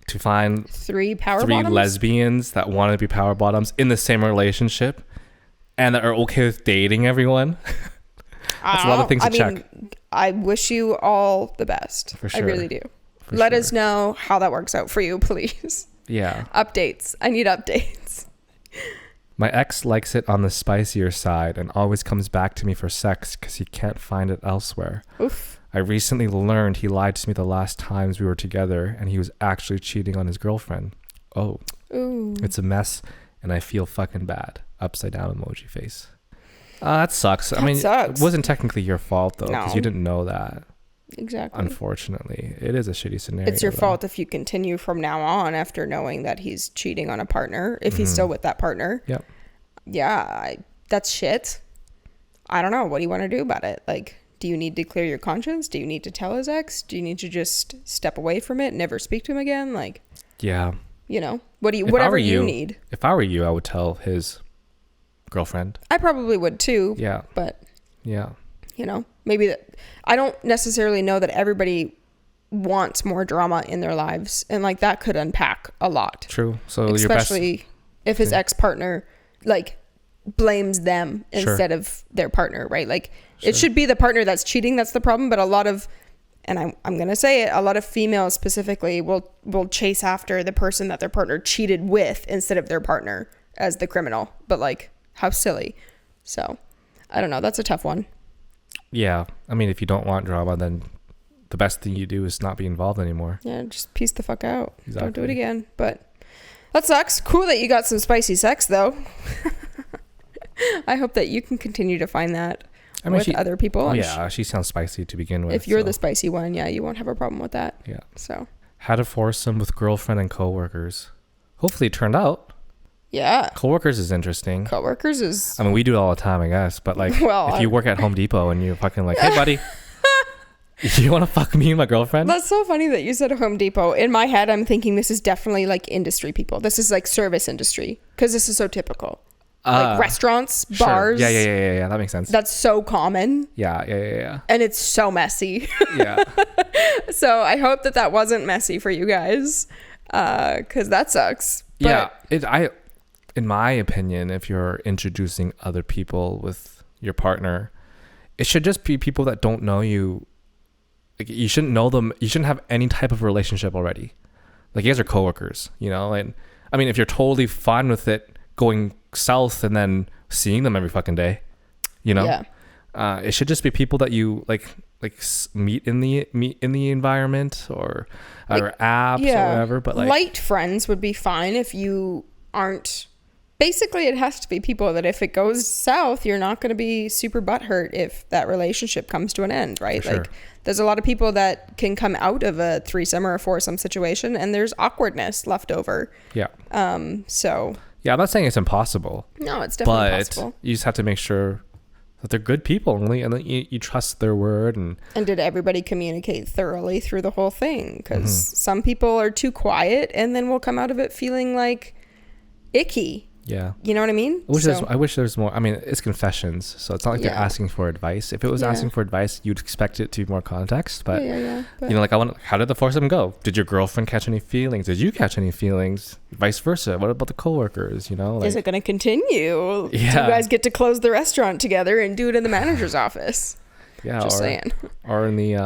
3 power bottoms? lesbians that want to be power bottoms in the same relationship and that are okay with dating everyone. That's a lot of things to check. I wish you all the best. For sure. I really do. Let us know how that works out for you, please. Yeah. Updates. I need updates. My ex likes it on the spicier side and always comes back to me for sex because he can't find it elsewhere. Oof. I recently learned he lied to me the last times we were together and he was actually cheating on his girlfriend. Oh. Ooh. It's a mess and I feel fucking bad. Upside down emoji face. That sucks. It wasn't technically your fault though, because you didn't know that. Exactly. Unfortunately, it is a shitty scenario. It's your fault if you continue from now on after knowing that he's cheating on a partner, if he's still with that partner. Yep. Yeah, that's shit. I don't know. What do you want to do about it? Like, do you need to clear your conscience? Do you need to tell his ex? Do you need to just step away from it, never speak to him again? Like, yeah. Whatever you need. If I were you, I would tell his girlfriend. I probably would too. Yeah. But yeah. Maybe that I don't necessarily know that everybody wants more drama in their lives, and like that could unpack a lot. True. So especially if his ex-partner like blames them instead of their partner, right? Like it should be the partner that's cheating that's the problem, but a lot of, and I'm gonna say it, a lot of females specifically will chase after the person that their partner cheated with instead of their partner as the criminal. But like, how silly. So I don't know, that's a tough one. Yeah, I mean, if you don't want drama, then the best thing you do is not be involved anymore. Yeah, just peace the fuck out. Exactly. Don't do it again. But that sucks. Cool that you got some spicy sex though. I hope that you can continue to find that with other people. Oh yeah, she sounds spicy to begin with. If you're the spicy one, yeah, you won't have a problem with that. Yeah. So. Had a foursome with girlfriend and coworkers. Hopefully it turned out. Yeah. Coworkers is interesting. Coworkers is... I mean, we do it all the time, I guess. But like, Well, if you work at Home Depot and you're fucking like, hey, buddy, you want to fuck me and my girlfriend? That's so funny that you said Home Depot. In my head, I'm thinking this is definitely like industry people. This is like service industry because this is so typical. Like restaurants, Sure. bars. Yeah. That makes sense. That's so common. Yeah. And it's so messy. Yeah. So I hope that wasn't messy for you guys, because that sucks. But In my opinion, if you're introducing other people with your partner, it should just be people that don't know you. Like, you shouldn't know them. You shouldn't have any type of relationship already. Like, you guys are coworkers, you know? And I mean, if you're totally fine with it going south and then seeing them every fucking day, you know? Yeah. It should just be people that you meet in the environment or apps or whatever. But like, light friends would be fine if you aren't. Basically, it has to be people that if it goes south, you're not going to be super butthurt if that relationship comes to an end, right? For sure. Like, there's a lot of people that can come out of a threesome or a foursome situation, and there's awkwardness left over. Yeah. So. Yeah, I'm not saying it's impossible. No, it's definitely possible. But you just have to make sure that they're good people, really, and that you trust their word. And did everybody communicate thoroughly through the whole thing? Because some people are too quiet, and then will come out of it feeling like icky. Yeah. You know what I mean? I wish there's more. I mean, it's confessions, so it's not like they're asking for advice. If it was asking for advice, you'd expect it to be more context. But, But, you know, like, how did the foursome go? Did your girlfriend catch any feelings? Did you catch any feelings? Vice versa. What about the coworkers? You know, like, is it going to continue? Yeah. Do you guys get to close the restaurant together and do it in the manager's office? Yeah. Just saying. Or in the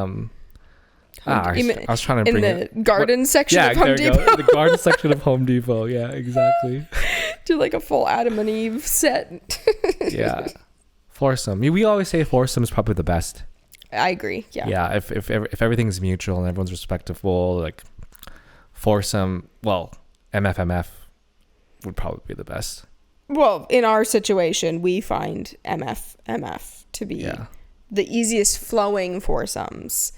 I was trying to bring in the garden section of there Home you Depot. go. The garden section of Home Depot. Yeah, exactly. Do like a full Adam and Eve set. Yeah. Foursome. We always say foursome is probably the best. I agree. Yeah. Yeah. If everything's mutual and everyone's respectful, like, foursome, well, MFMF would probably be the best. Well, in our situation, we find MFMF to be the easiest flowing foursomes.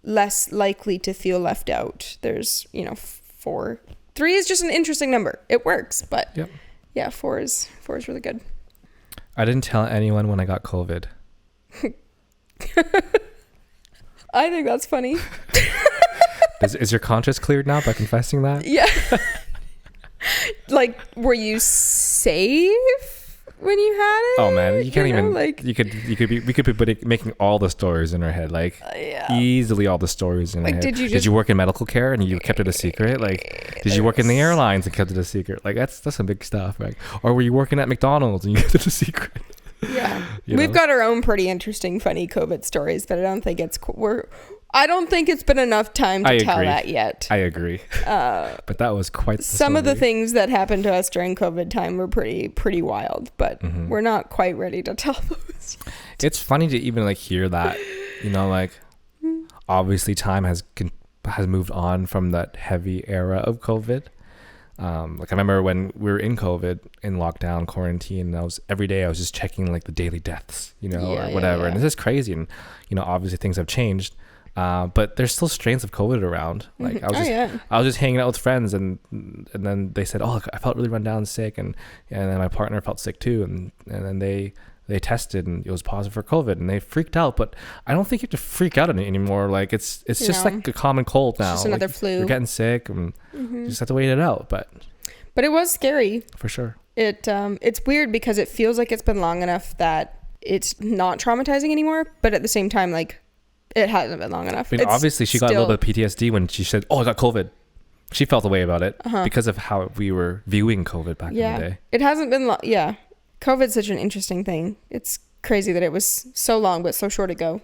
Less likely to feel left out. There's, 4. 3 is just an interesting number. It works, but yeah, 4 is really good. I didn't tell anyone when I got COVID. I think that's funny. Is your conscience cleared now by confessing that? Yeah. Like, were you safe when you had it? Oh man, you can't even. Like, we could be making all the stories in our head, like easily all the stories in our head. Did you work in medical care and you kept it a secret? Like, did you work in the airlines and kept it a secret? Like, that's some big stuff, right? Or were you working at McDonald's and you kept it a secret? Yeah, we've got our own pretty interesting, funny COVID stories, but I don't think I don't think it's been enough time to tell that yet. I agree. But that was quite some of the things that happened to us during COVID time were pretty wild, but we're not quite ready to tell those yet. It's funny to even like hear that, like, obviously time has moved on from that heavy era of COVID. Like, I remember when we were in COVID, in lockdown, quarantine, every day I was just checking like the daily deaths, or whatever. And this is crazy. And, obviously things have changed. But there's still strains of COVID around. Like, I was just hanging out with friends, and then they said, "Oh, I felt really run down, sick," and then my partner felt sick too, and then they tested and it was positive for COVID, and they freaked out. But I don't think you have to freak out anymore. Like, it's just like a common cold now. It's just another flu. You're getting sick, and you just have to wait it out. But it was scary for sure. It's weird because it feels like it's been long enough that it's not traumatizing anymore, but at the same time, like, it hasn't been long enough. I mean, obviously she got a little bit of PTSD when she said, "Oh, I got COVID." She felt a way about it because of how we were viewing COVID back in the day. It hasn't been long. Yeah. COVID's such an interesting thing. It's crazy that it was so long, but so short ago.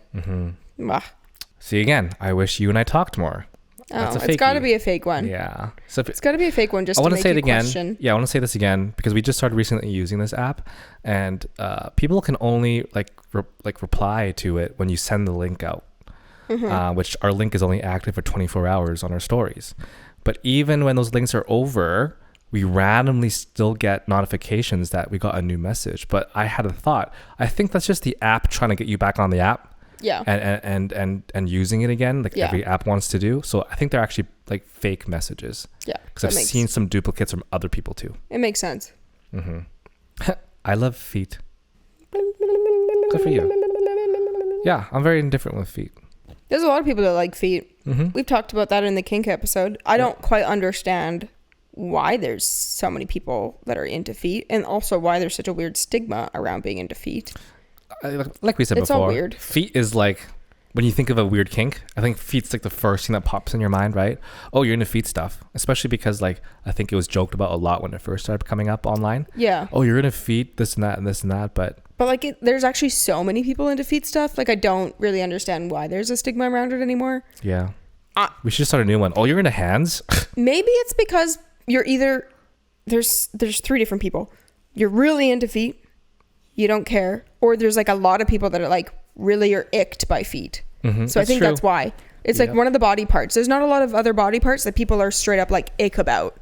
See, again, I wish you and I talked more. It's got to be a fake one. Yeah. So it's got to be a fake one just to make you question. Yeah, I want to say this again because we just started recently using this app, and people can only reply to it when you send the link out. Which our link is only active for 24 hours on our stories. But even when those links are over, we randomly still get notifications that we got a new message. But I had a thought. I think that's just the app trying to get you back on the app. Yeah. And using it again, like every app wants to do. So I think they're actually like fake messages. Yeah. Because I've seen some duplicates from other people too. It makes sense. I love feet. Good for you. Yeah, I'm very indifferent with feet. There's a lot of people that like feet. We've talked about that in the kink episode. I don't quite understand why there's so many people that are into feet, and also why there's such a weird stigma around being into feet. Like we said It's before, all weird. Feet is like, when you think of a weird kink, I think feet's like the first thing that pops in your mind, right? Oh, you're into feet stuff. Especially because like, I think it was joked about a lot when it first started coming up online. Yeah. Oh, you're into feet, this and that and this and that. But like, there's actually so many people into feet stuff. Like, I don't really understand why there's a stigma around it anymore. Yeah. We should start a new one. Oh, you're into hands? Maybe it's because you're either, there's 3 different people. You're really into feet, you don't care, or there's like a lot of people that are like really are icked by feet. So I think that's why. It's like one of the body parts. There's not a lot of other body parts that people are straight up like ick about.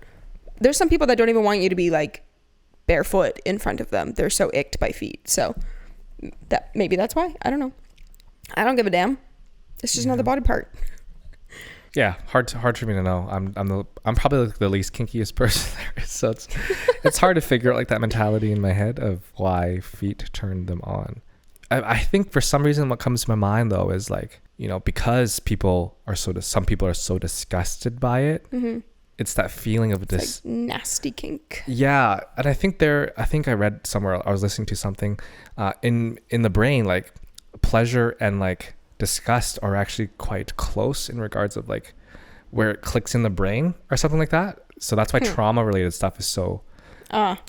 There's some people that don't even want you to be like barefoot in front of them. They're so icked by feet. So maybe that's why. I don't know. I don't give a damn. It's just another body part. Yeah, hard for me to know. I'm probably like the least kinkiest person there is, so it's hard to figure out like that mentality in my head of why feet turned them on. I think for some reason what comes to my mind though is like, you know, because some people are so disgusted by it. It's that feeling of this like nasty kink. Yeah, and I think I read somewhere, I was listening to something in the brain, like pleasure and like disgust are actually quite close in regards of like where it clicks in the brain or something like that. So that's why trauma related stuff is so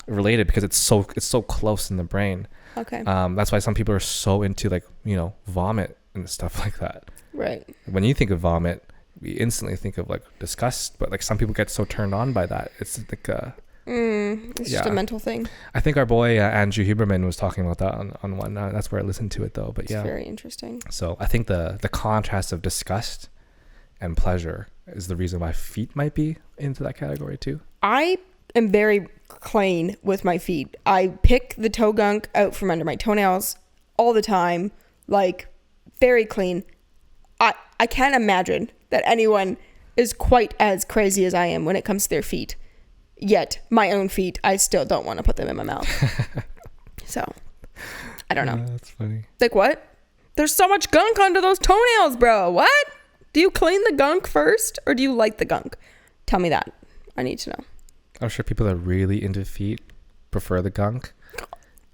related, because it's so close in the brain. Okay. That's why some people are so into like, you know, vomit and stuff like that. Right. When you think of vomit, we instantly think of like disgust, but like some people get so turned on by that. It's like it's just a mental thing. I think our boy Andrew Huberman was talking about that on one. That's where I listened to it though. But yeah, it's very interesting. So I think the contrast of disgust and pleasure is the reason why feet might be into that category too. I am very clean with my feet. I pick the toe gunk out from under my toenails all the time, like very clean. I can't imagine that anyone is quite as crazy as I am when it comes to their feet. Yet my own feet, I still don't want to put them in my mouth. So I don't know. That's funny. Like what? There's so much gunk under those toenails, bro. What? Do you clean the gunk first or do you like the gunk? Tell me that. I need to know. I'm sure people that are really into feet prefer the gunk,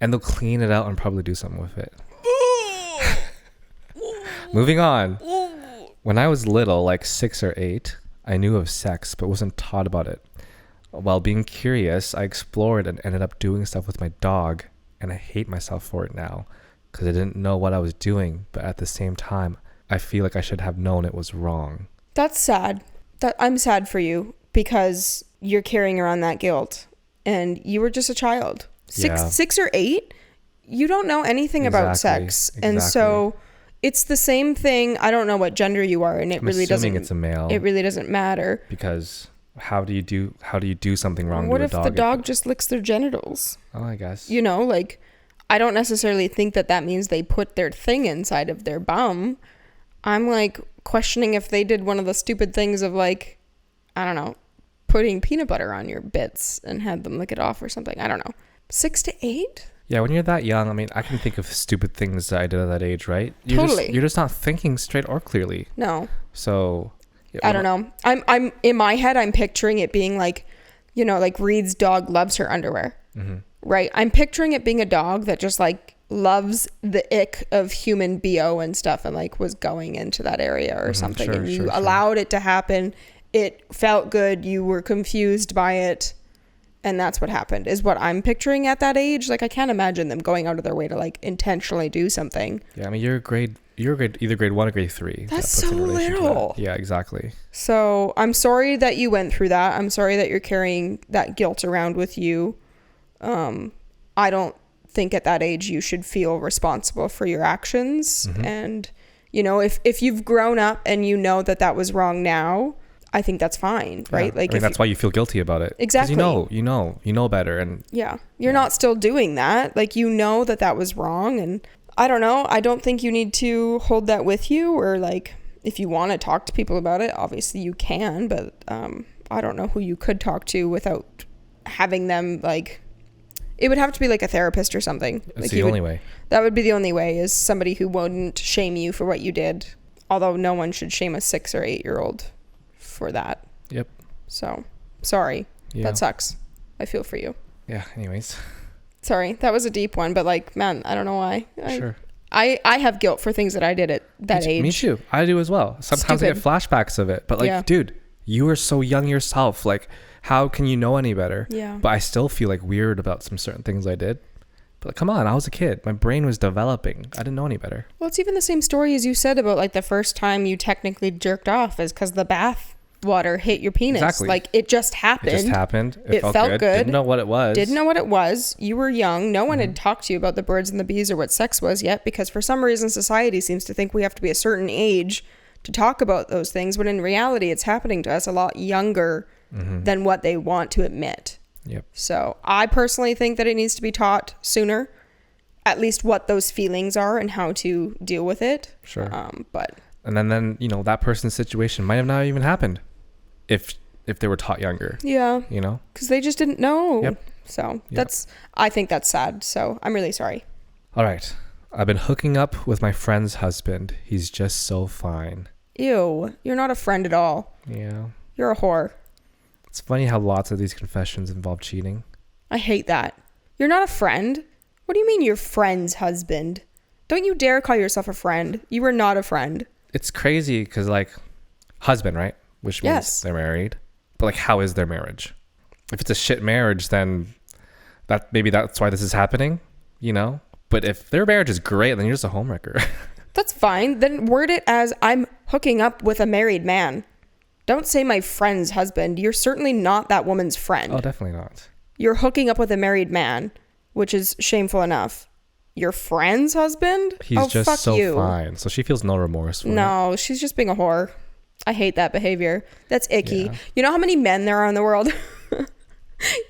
and they'll clean it out and probably do something with it. Moving on. When I was little, like 6 or 8, I knew of sex but wasn't taught about it. While being curious, I explored and ended up doing stuff with my dog, and I hate myself for it now because I didn't know what I was doing, but at the same time, I feel like I should have known it was wrong. That's sad. I'm sad for you because you're carrying around that guilt, and you were just a child. 6 or 8, you don't know anything about sex. And so it's the same thing. I don't know what gender you are, and I'm assuming it's a male. It really doesn't matter. Because how do you do something wrong what to a dog? What if the dog just licks their genitals? Oh, I guess. You know, like, I don't necessarily think that means they put their thing inside of their bum. I'm like questioning if they did one of the stupid things of like, I don't know, putting peanut butter on your bits and had them lick it off or something. I don't know. 6 to 8? Yeah, when you're that young, I mean, I can think of stupid things that I did at that age, right? You're just not thinking straight or clearly. No. So yeah, I don't know. I'm in my head, I'm picturing it being like, you know, like Reed's dog loves her underwear. Mm-hmm. Right? I'm picturing it being a dog that just like loves the ick of human BO and stuff, and like was going into that area or something. Sure, and you allowed it to happen. It felt good. You were confused by it. And that's what happened, is what I'm picturing at that age. Like, I can't imagine them going out of their way to like intentionally do something. Yeah, I mean, you're either grade 1 or grade 3. That's so little. Yeah, exactly. So I'm sorry that you went through that. I'm sorry that you're carrying that guilt around with you. I don't think at that age you should feel responsible for your actions. Mm-hmm. And, you know, if you've grown up and you know that was wrong now, I think that's fine, right? Yeah. Like, I mean, that's why you feel guilty about it. Exactly. You know better, and you're not still doing that. Like, you know that was wrong, and I don't know. I don't think you need to hold that with you or like if you want to talk to people about it, obviously you can, but I don't know who you could talk to without having them, like, it would have to be like a therapist or something. That's like the only way. That would be the only way, is somebody who wouldn't shame you for what you did. Although no one should shame a 6 or 8-year-old for that. Yep. So, sorry. Yeah. That sucks. I feel for you. Yeah, anyways. Sorry, that was a deep one, but like, man, I don't know why. Sure. I have guilt for things that I did at that age. Me too. I do as well. Sometimes I get flashbacks of it, but like, dude, you were so young yourself. Like, how can you know any better? Yeah. But I still feel like weird about some certain things I did. But like, come on, I was a kid. My brain was developing. I didn't know any better. Well, it's even the same story as you said about like the first time you technically jerked off is because the bath water hit your penis. Exactly. Like, it just happened. It just happened. It felt good. Didn't know what it was. You were young. No one had talked to you about the birds and the bees or what sex was yet, because for some reason society seems to think we have to be a certain age to talk about those things, when in reality it's happening to us a lot younger than what they want to admit. Yep. So I personally think that it needs to be taught sooner, at least what those feelings are and how to deal with it. Sure. But and then you know, that person's situation might have not even happened if they were taught younger. Yeah. You know, because they just didn't know. Yep. So I think that's sad. So I'm really sorry. All right. I've been hooking up with my friend's husband. He's just so fine. Ew. You're not a friend at all. Yeah. You're a whore. It's funny how lots of these confessions involve cheating. I hate that. You're not a friend? What do you mean your friend's husband? Don't you dare call yourself a friend. You are not a friend. It's crazy because, like, husband, right? Which means they're married. But, like, how is their marriage? If it's a shit marriage, then maybe that's why this is happening, you know? But if their marriage is great, then you're just a homewrecker. That's fine. Then word it as I'm hooking up with a married man. Don't say my friend's husband. You're certainly not that woman's friend. Oh, definitely not. You're hooking up with a married man, which is shameful enough. Your friend's husband? He's just so fine. So she feels no remorse for it. No, she's just being a whore. I hate that behavior. That's icky. Yeah. You know how many men there are in the world?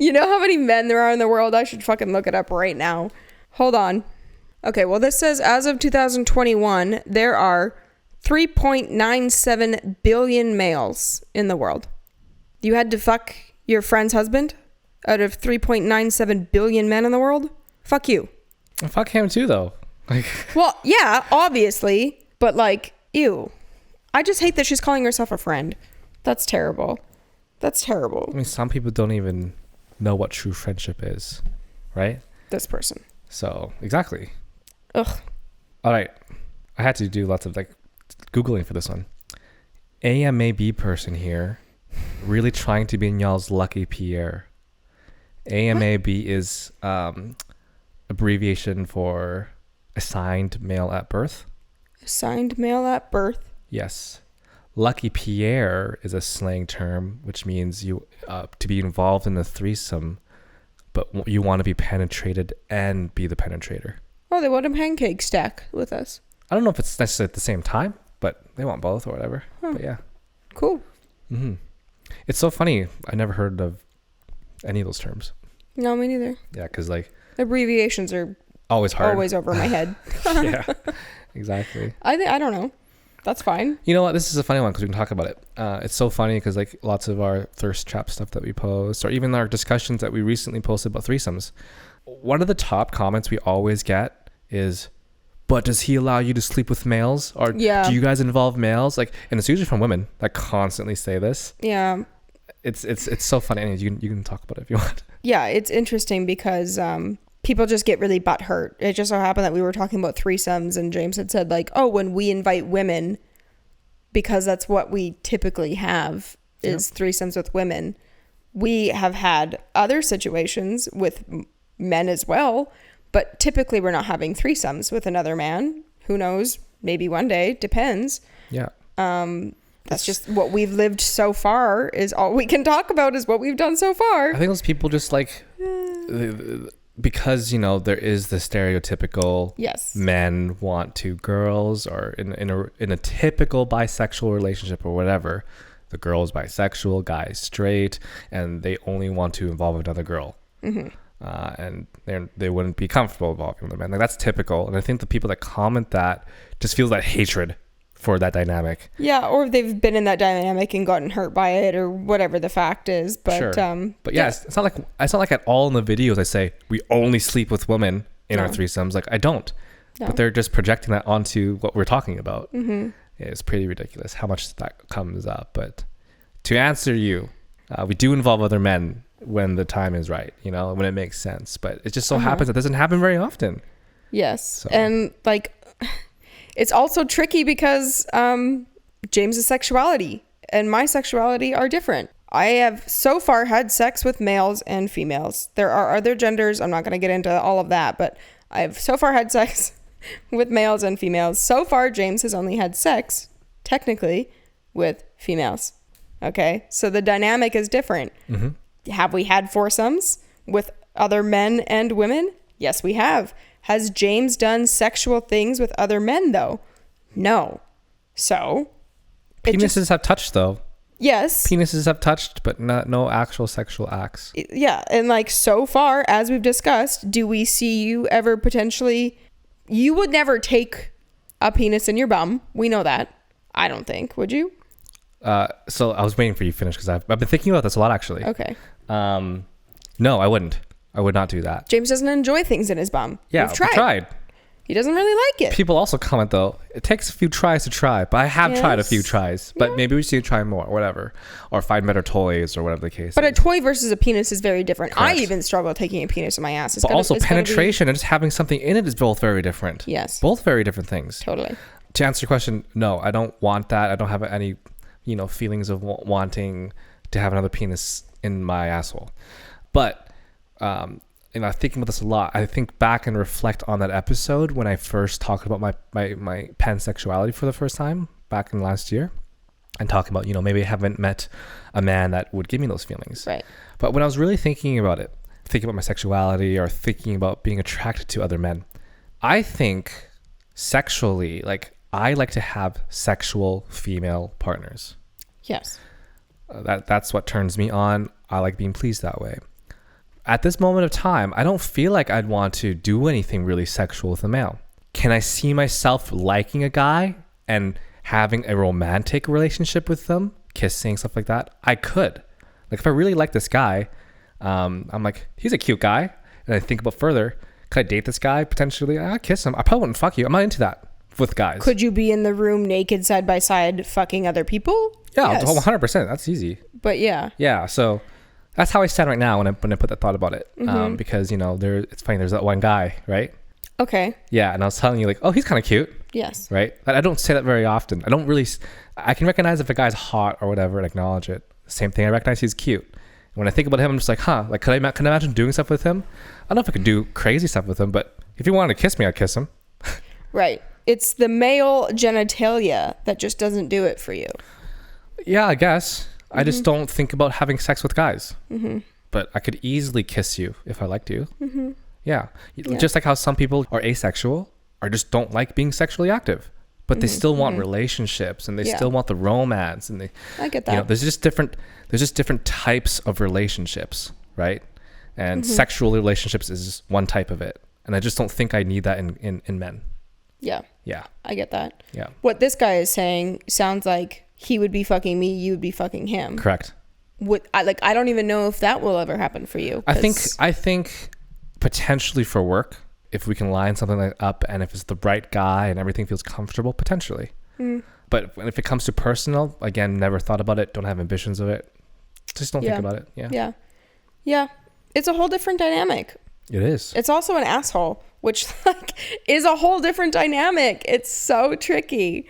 You know how many men there are in the world? I should fucking look it up right now. Hold on. Okay, well, this says as of 2021, there are 3.97 billion males in the world. You had to fuck your friend's husband out of 3.97 billion men in the world? Fuck you. Well, fuck him too, though. Like, well, yeah, obviously, but like, ew. I just hate that she's calling herself a friend. That's terrible. That's terrible. I mean, some people don't even know what true friendship is, right? This person. So, exactly. Ugh. All right. I had to do lots of like Googling for this one. AMAB person here, really trying to be in y'all's lucky Pierre. AMAB is abbreviation for assigned male at birth. Assigned male at birth. Yes. Lucky Pierre is a slang term which means you to be involved in a threesome, but you want to be penetrated and be the penetrator. Oh, they want a pancake stack with us. I don't know if it's necessarily at the same time, but they want both or whatever. But yeah. Cool. Mm-hmm. It's so funny. I never heard of any of those terms. No, me neither. Yeah, because like abbreviations are always hard. Always over my head. Yeah, exactly. I don't know. That's fine. You know what? This is a funny one because we can talk about it. It's so funny because like lots of our thirst trap stuff that we post, or even our discussions that we recently posted about threesomes, one of the top comments we always get is, but does he allow you to sleep with males? Or do you guys involve males? Like, and it's usually from women that constantly say this. Yeah. It's so funny. And you can talk about it if you want. Yeah, it's interesting because people just get really butthurt. It just so happened that we were talking about threesomes and James had said like, oh, when we invite women, because that's what we typically have is threesomes with women. We have had other situations with men as well, but typically we're not having threesomes with another man. Who knows? Maybe one day. Depends. Yeah. That's just what we've lived so far. Is all we can talk about is what we've done so far. I think those people just like because you know there is the stereotypical men want to girls, or in a typical bisexual relationship or whatever, the girl is bisexual, guy is straight, and they only want to involve another girl. Mm-hmm. And they wouldn't be comfortable involving the men. Like that's typical. And I think the people that comment that just feel that hatred for that dynamic. Yeah, or they've been in that dynamic and gotten hurt by it, or whatever the fact is. But Sure. But yeah, it's not like at all in the videos I say we only sleep with women in our threesomes. Like I don't. No. But they're just projecting that onto what we're talking about. Mm-hmm. It's pretty ridiculous how much that comes up. But to answer you, we do involve other men when the time is right, you know, when it makes sense. But it just so happens that doesn't happen very often. Yes. So. And like, it's also tricky because James's sexuality and my sexuality are different. I have so far had sex with males and females. There are other genders. I'm not going to get into all of that, but I've so far had sex with males and females. So far, James has only had sex, technically, with females. Okay? So the dynamic is different. Mm-hmm. Have we had foursomes with other men and women? Yes, we have. Has James done sexual things with other men, though? No. So... Penises have touched, though. Yes. Penises have touched, but no actual sexual acts. Yeah. And like so far, as we've discussed, do we see you ever potentially... You would never take a penis in your bum. We know that. I don't think. Would you? So I was waiting for you to finish because I've been thinking about this a lot, actually. Okay. No, I wouldn't. I would not do that. James doesn't enjoy things in his bum. Yeah, we've tried. He doesn't really like it. People also comment, though, it takes a few tries to try, but I have tried a few tries, but maybe we should try more or whatever, or find better toys or whatever the case But is. a toy versus a penis is very different. Correct. I even struggle taking a penis in my ass. But also penetration and just having something in it is both very different. Yes. Both very different things. Totally. To answer your question, no, I don't want that. I don't have any, feelings of wanting to have another penis in my asshole. But, thinking about this a lot, I think back and reflect on that episode when I first talked about my pansexuality for the first time back in last year, and talking about, maybe I haven't met a man that would give me those feelings. Right. But when I was really thinking about it, thinking about my sexuality or thinking about being attracted to other men, I think sexually, I like to have sexual female partners. Yes. That's what turns me on. I like being pleased that way. At this moment of time, I don't feel like I'd want to do anything really sexual with a male. Can I see myself liking a guy and having a romantic relationship with them, kissing, stuff like that? I could. Like if I really like this guy, I'm like, he's a cute guy. And I think about further, could I date this guy potentially? I'd kiss him. I probably wouldn't fuck you. I'm not into that with guys. Could you be in the room naked side by side fucking other people? Yeah, yes. 100%. That's easy. But yeah. Yeah, so... That's how I stand right now when I put that thought about it. Mm-hmm. Because, it's funny. There's that one guy, right? Okay. Yeah. And I was telling you oh, he's kind of cute. Yes. Right. I don't say that very often. I can recognize if a guy's hot or whatever and acknowledge it. Same thing. I recognize he's cute. And when I think about him, I'm just like, could I imagine doing stuff with him? I don't know if I could do crazy stuff with him, but if he wanted to kiss me, I'd kiss him. Right. It's the male genitalia that just doesn't do it for you. Yeah, I guess. I just don't think about having sex with guys. Mm-hmm. But I could easily kiss you if I liked you. Mm-hmm. Yeah. Just like how some people are asexual or just don't like being sexually active. But they still want relationships and they still want the romance. And I get that. There's just different types of relationships, right? And sexual relationships is just one type of it. And I just don't think I need that in men. Yeah. Yeah. I get that. Yeah. What this guy is saying sounds like he would be fucking me, you would be fucking him. Correct. I don't even know if that will ever happen for you. I think potentially for work, if we can line something like up and if it's the right guy and everything feels comfortable, potentially. But if it comes to personal, again, never thought about it, don't have ambitions of it. Just don't think about it. Yeah. Yeah. It's a whole different dynamic. It is. It's also an asshole, which is a whole different dynamic. It's so tricky.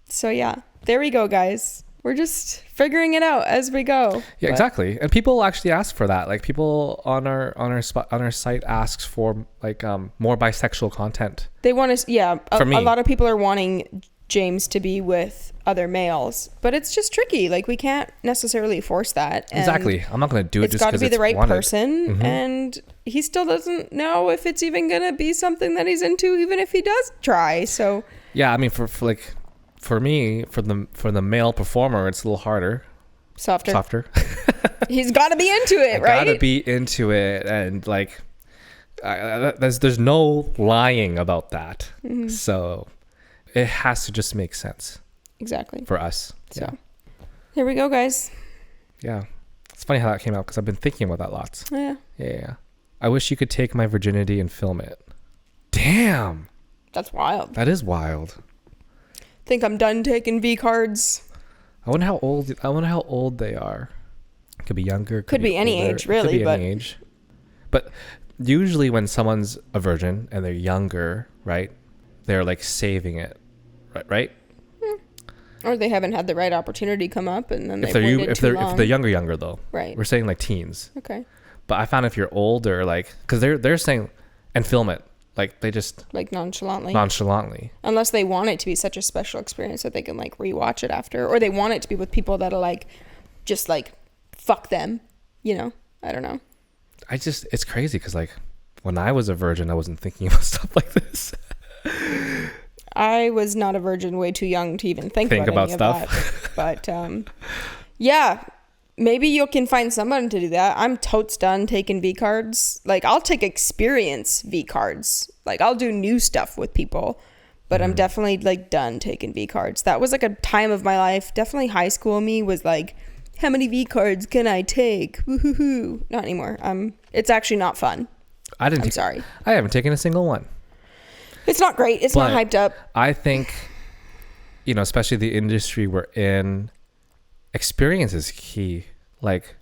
So yeah. There we go, guys. We're just figuring it out as we go. Yeah, exactly. And people actually ask for that. Like people on our site asks for more bisexual content. They want to. Yeah, for me. A lot of people are wanting James to be with other males, but it's just tricky. We can't necessarily force that. And exactly. I'm not going to do it just because it's got to be the right wanted. person, and he still doesn't know if it's even going to be something that he's into, even if he does try. So yeah, I mean, for me, for the male performer, it's a little harder. Softer. He's got to be into it, right? Got to be into it, and there's no lying about that. So it has to just make sense. Exactly. for us. So here we go, guys. Yeah. It's funny how that came out because I've been thinking about that lots. Yeah. Yeah. I wish you could take my virginity and film it. Damn. That's wild. That is wild. Think I'm done taking V cards. I wonder how old they are. Could be younger. Could be any older. age, really. Could be but any age. But usually when someone's a virgin and they're younger, right? They're like saving it, right? or they haven't had the right opportunity come up, and then If they've waited too they're long. if they're younger though, Right. We're saying like teens. Okay. But I found if you're older, like, because they're saying and film it, like they just Like nonchalantly. Unless they want it to be such a special experience that they can like rewatch it after, or they want it to be with people that are like, just like, fuck them, you know? I don't know. It's crazy because like when I was a virgin, I wasn't thinking about stuff like this. I was not a virgin, way too young to even think about any stuff. of that. But yeah, maybe you can find someone to do that. I'm totes done taking V cards. Like, I'll take experience V cards. Like, I'll do new stuff with people, but I'm definitely like done taking V cards. That was like a time of my life. Definitely high school me was like, how many V cards can I take? Woohoo! Not anymore. It's actually not fun. I'm sorry. I haven't taken a single one. It's not great. It's not hyped up. I think, especially the industry we're in, experience is key. Like,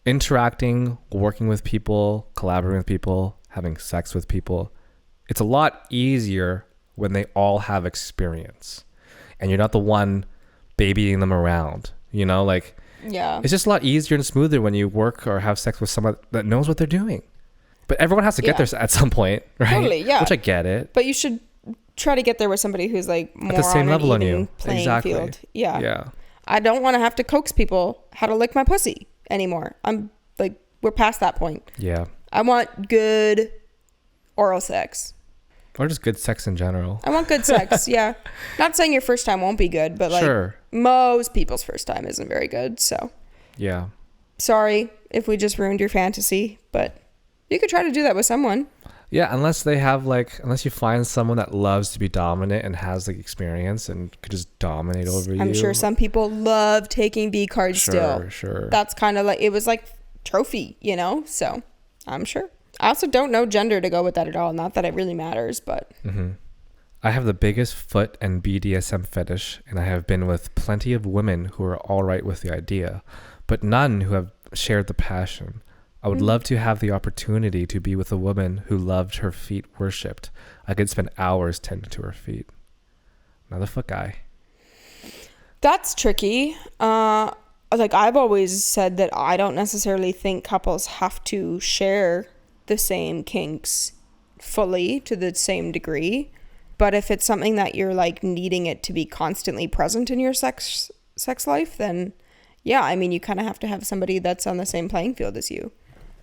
interacting, working with people, collaborating with people, having sex with people. It's a lot easier when they all have experience and you're not the one babying them around, like, it's just a lot easier and smoother when you work or have sex with someone that knows what they're doing. But everyone has to get there at some point, right? Totally, yeah. Which I get it. But you should try to get there with somebody who's like more at the same level on an on even you. playing Exactly. field. Yeah. Yeah. I don't want to have to coax people how to lick my pussy anymore. I'm like, we're past that point. Yeah. I want good oral sex. Or just good sex in general. I want good sex. Yeah. Not saying your first time won't be good, but like most people's first time isn't very good. So yeah. Sorry if we just ruined your fantasy, but you could try to do that with someone. Yeah, unless you find someone that loves to be dominant and has like experience and could just dominate over you. I'm sure some people love taking V cards still. Sure. That's kind of like, it was like trophy, so I'm sure. I also don't know gender to go with that at all. Not that it really matters, but. Mm-hmm. I have the biggest foot and BDSM fetish, and I have been with plenty of women who are all right with the idea, but none who have shared the passion. I would love to have the opportunity to be with a woman who loved her feet worshipped. I could spend hours tending to her feet. Another foot guy. That's tricky. Like, I've always said that I don't necessarily think couples have to share the same kinks fully to the same degree. But if it's something that you're like needing it to be constantly present in your sex life, then yeah, I mean, you kind of have to have somebody that's on the same playing field as you.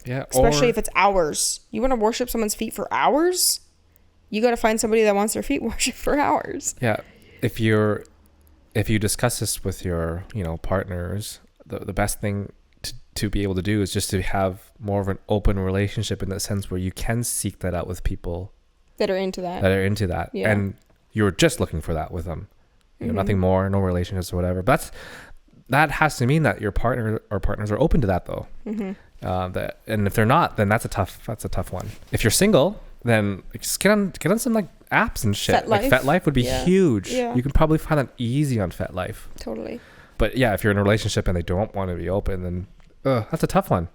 Yeah. Especially if it's hours. You want to worship someone's feet for hours? You got to find somebody that wants their feet worshipped for hours. Yeah. If you discuss this with your, partners, the best thing to be able to do is just to have more of an open relationship in that sense where you can seek that out with people that are into that. Yeah. And you're just looking for that with them. Nothing more, no relationships or whatever. But that has to mean that your partner or partners are open to that though. And if they're not, then that's a tough one. If you're single, then just get on some like apps and shit. Like FetLife would be huge. Yeah. You can probably find that easy on FetLife. Totally. But yeah, if you're in a relationship and they don't want to be open, then that's a tough one.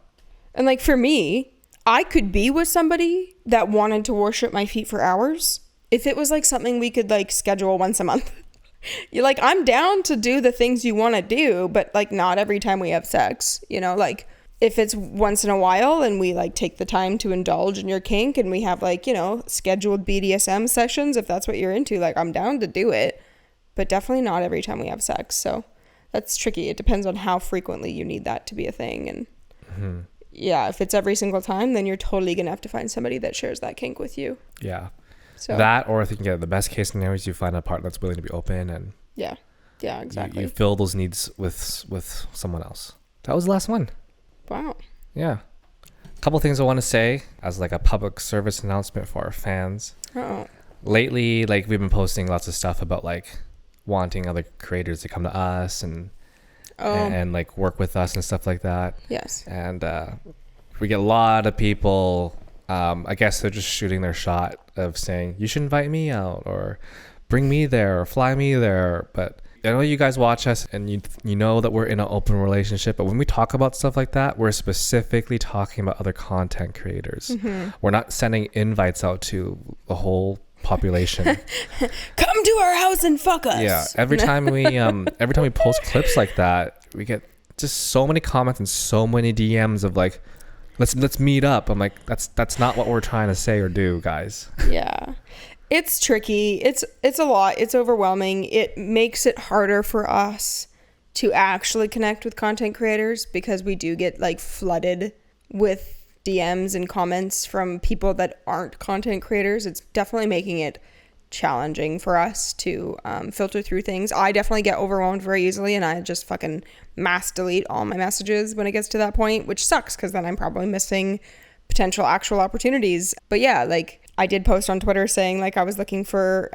And like for me, I could be with somebody that wanted to worship my feet for hours if it was like something we could like schedule once a month. You're like, I'm down to do the things you want to do, but like not every time we have sex, like if it's once in a while and we like take the time to indulge in your kink and we have like, scheduled BDSM sessions, if that's what you're into, like I'm down to do it, but definitely not every time we have sex. So that's tricky. It depends on how frequently you need that to be a thing. And yeah, if it's every single time, then you're totally going to have to find somebody that shares that kink with you. Yeah. So that, or I think the best case scenario is you find a partner that's willing to be open and yeah, exactly. You fill those needs with someone else. That was the last one. Wow. Yeah. A couple things I want to say as like a public service announcement for our fans. Oh. Lately, like we've been posting lots of stuff about like wanting other creators to come to us Oh, and like work with us and stuff like that. yes. And we get a lot of people. I guess they're just shooting their shot of saying you should invite me out or bring me there or fly me there. But I know you guys watch us and you know that we're in an open relationship, but when we talk about stuff like that, we're specifically talking about other content creators. We're not sending invites out to the whole population. Come to our house and fuck us. Yeah, every time we post clips like that, we get just so many comments and so many DMs of like, let's meet up. I'm like, that's not what we're trying to say or do, guys. Yeah. It's tricky. It's a lot. It's overwhelming. It makes it harder for us to actually connect with content creators because we do get like flooded with DMs and comments from people that aren't content creators. It's definitely making it challenging for us to filter through things. I definitely get overwhelmed very easily, and I just fucking mass delete all my messages when it gets to that point, which sucks because then I'm probably missing potential actual opportunities. But yeah, like I did post on Twitter saying like I was looking for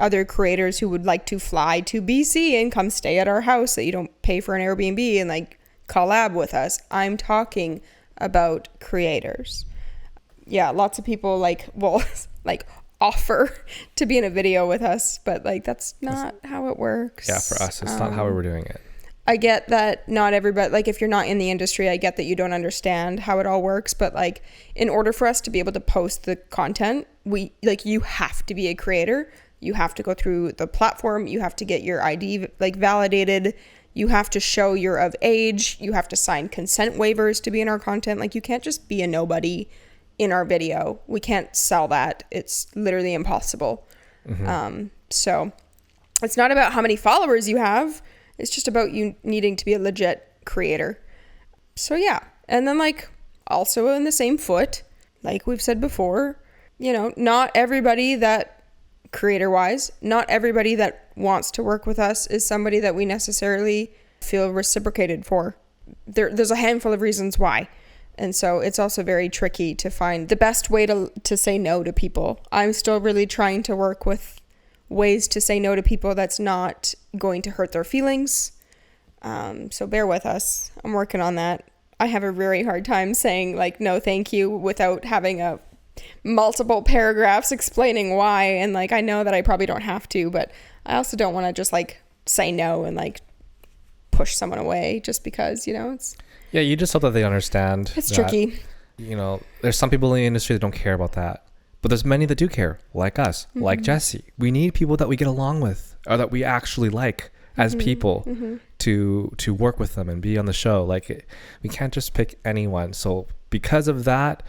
other creators who would like to fly to BC and come stay at our house that you don't pay for an Airbnb and like collab with us. I'm talking about creators. Yeah, lots of people like will like offer to be in a video with us, but like that's not how it works. Yeah, for us, it's not how we were doing it. I get that not everybody, like if you're not in the industry, I get that you don't understand how it all works, but like in order for us to be able to post the content, you have to be a creator. You have to go through the platform. You have to get your ID like validated. You have to show you're of age. You have to sign consent waivers to be in our content. Like you can't just be a nobody in our video. We can't sell that. It's literally impossible. So it's not about how many followers you have. It's just about you needing to be a legit creator. So yeah. And then like also in the same foot, like we've said before, you know, not everybody that creator wise, not everybody that wants to work with us is somebody that we necessarily feel reciprocated for. There's a handful of reasons why. And so it's also very tricky to find the best way to say no to people. I'm still really trying to work with ways to say no to people that's not going to hurt their feelings. So bear with us. I'm working on that. I have a very hard time saying like, no, thank you without having a multiple paragraphs explaining why. And like, I know that I probably don't have to, but I also don't want to just like say no and like push someone away just because, you know, it's... Yeah, you just hope that they understand. It's that, tricky. You know, there's some people in the industry that don't care about that. But there's many that do care, like us, like Jesse. We need people that we get along with or that we actually like as people to work with them and be on the show. Like we can't just pick anyone. So because of that,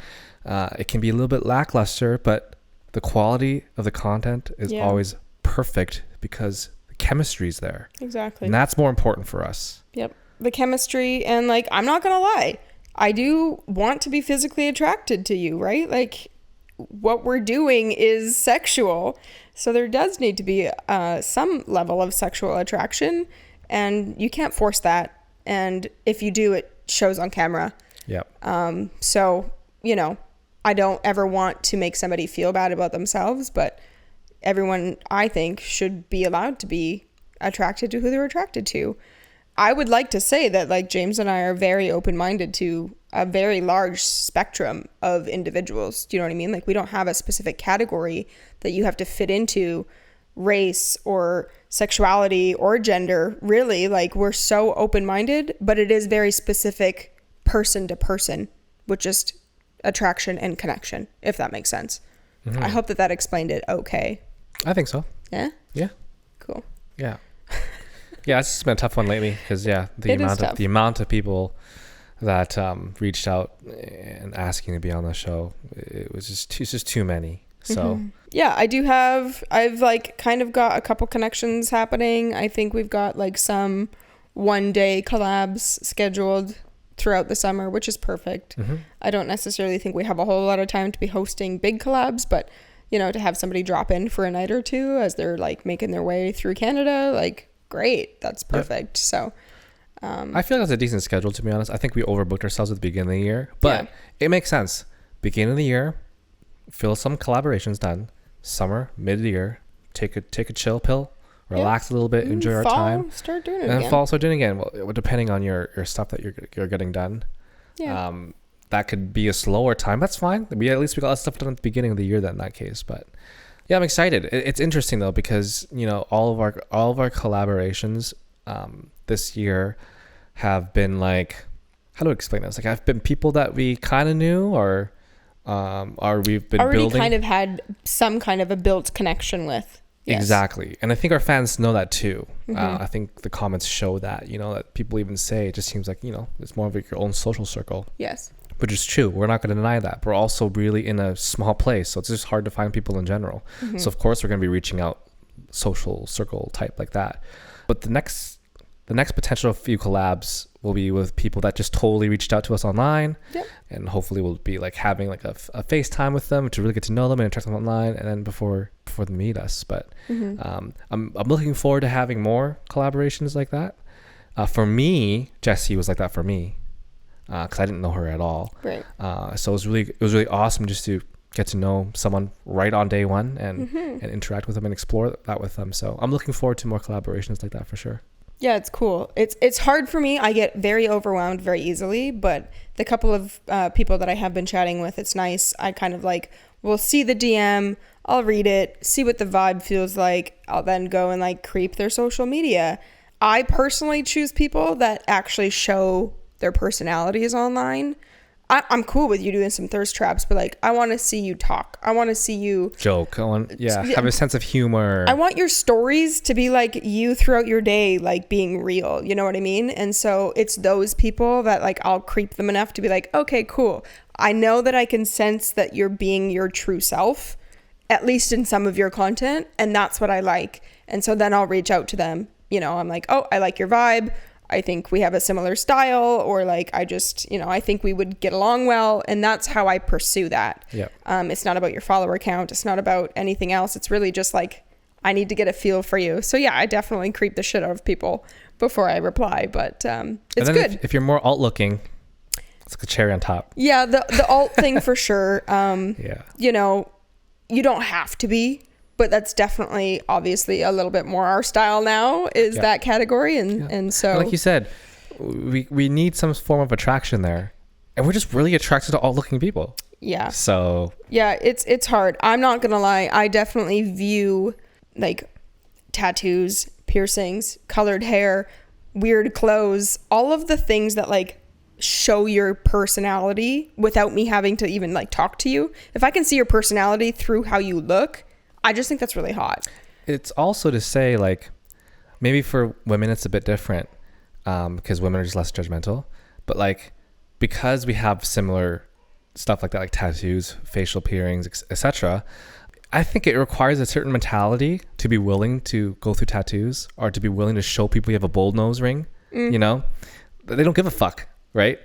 it can be a little bit lackluster, but the quality of the content is always perfect because the chemistry is there. Exactly. And that's more important for us. Yep. The chemistry, and like, I'm not going to lie. I do want to be physically attracted to you, right? Like, what we're doing is sexual. So there does need to be some level of sexual attraction, and you can't force that. And if you do, it shows on camera. Yep. So, you know, I don't ever want to make somebody feel bad about themselves, but everyone, I think, should be allowed to be attracted to who they're attracted to. I would like to say that like James and I are very open-minded to a very large spectrum of individuals. Do you know what I mean? Like we don't have a specific category that you have to fit into, race or sexuality or gender. Really, like we're so open-minded, but it is very specific person to person with just attraction and connection, if that makes sense. I hope that explained it okay. I think so. Yeah? Yeah. Cool. Yeah. Yeah, it's just been a tough one lately because the amount of people that reached out and asking to be on the show, it's just too many. So yeah, I've like kind of got a couple connections happening. I think we've got like some 1-day collabs scheduled throughout the summer, which is perfect. I don't necessarily think we have a whole lot of time to be hosting big collabs, but you know, to have somebody drop in for a night or two as they're like making their way through Canada, like great, that's perfect. So I feel that's a decent schedule, to be honest. I think we overbooked ourselves at the beginning of the year, but it makes sense. Beginning of the year, feel some collaborations done. Summer, mid of the year, take a chill pill, relax a little bit, enjoy our time. Start doing it and again. fall, start doing it again. Well, depending on your stuff that you're getting done. Yeah. That could be a slower time. That's fine. At least we got stuff done at the beginning of the year then in that case. But yeah, I'm excited. It's interesting though, because all of our collaborations this year have been like, how do I explain this? Like, I've been people that we kind of knew, or we've been already building. kind of had some kind of a built connection with. Yes. Exactly. And I think our fans know that too. I think the comments show that, that people even say it just seems like, it's more of like your own social circle. Yes. Which is true. We're not going to deny that. We're also really in a small place, so it's just hard to find people in general. So of course we're going to be reaching out social circle type like that. But the next potential few collabs will be with people that just totally reached out to us online. Yep. And hopefully we'll be like having like a FaceTime with them to really get to know them and interact with them online, and then before they meet us. But I'm looking forward to having more collaborations like that. For me, Jessie was like that for me, because I didn't know her at all. Right. So it was really awesome just to get to know someone right on day one and interact with them and explore that with them. So I'm looking forward to more collaborations like that for sure. Yeah, it's cool. It's hard for me. I get very overwhelmed very easily, but the couple of people that I have been chatting with, it's nice. I kind of like, will see the DM, I'll read it, see what the vibe feels like. I'll then go and like creep their social media. I personally choose people that actually show their personalities online. I'm cool with you doing some thirst traps, but like, I want to see you talk. I want to see you joke. Have a sense of humor. I want your stories to be like you throughout your day, like being real. You know what I mean? And so it's those people that like, I'll creep them enough to be like, okay, cool. I know that I can sense that you're being your true self, at least in some of your content. And that's what I like. And so then I'll reach out to them. I'm like, oh, I like your vibe. I think we have a similar style, or like, I just, I think we would get along well. And that's how I pursue that. Yeah. It's not about your follower count. It's not about anything else. It's really just like, I need to get a feel for you. So yeah, I definitely creep the shit out of people before I reply, but it's good. If you're more alt looking, it's like a cherry on top. Yeah. The alt thing for sure. Yeah. You don't have to be, but that's definitely obviously a little bit more our style now is that category. And so like you said, we need some form of attraction there, and we're just really attracted to alt looking people. Yeah. So yeah, it's hard. I'm not going to lie. I definitely view like tattoos, piercings, colored hair, weird clothes, all of the things that like show your personality without me having to even like talk to you. If I can see your personality through how you look, I just think that's really hot. It's also to say, like, maybe for women it's a bit different, because women are just less judgmental. But like, because we have similar stuff like that, like tattoos, facial piercings, etc., I think it requires a certain mentality to be willing to go through tattoos, or to be willing to show people you have a bold nose ring. They don't give a fuck, right?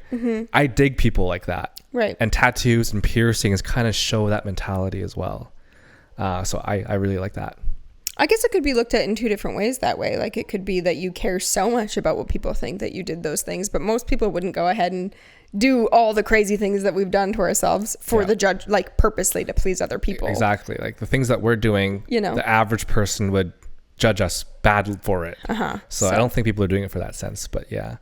I dig people like that, right? And tattoos and piercings kind of show that mentality as well. So I really like that. I guess it could be looked at in two different ways that way. Like, it could be that you care so much about what people think that you did those things, but most people wouldn't go ahead and do all the crazy things that we've done to ourselves for the judge, like purposely to please other people. Exactly. Like the things that we're doing, the average person would judge us bad for it. So I don't think people are doing it for that sense, but yeah.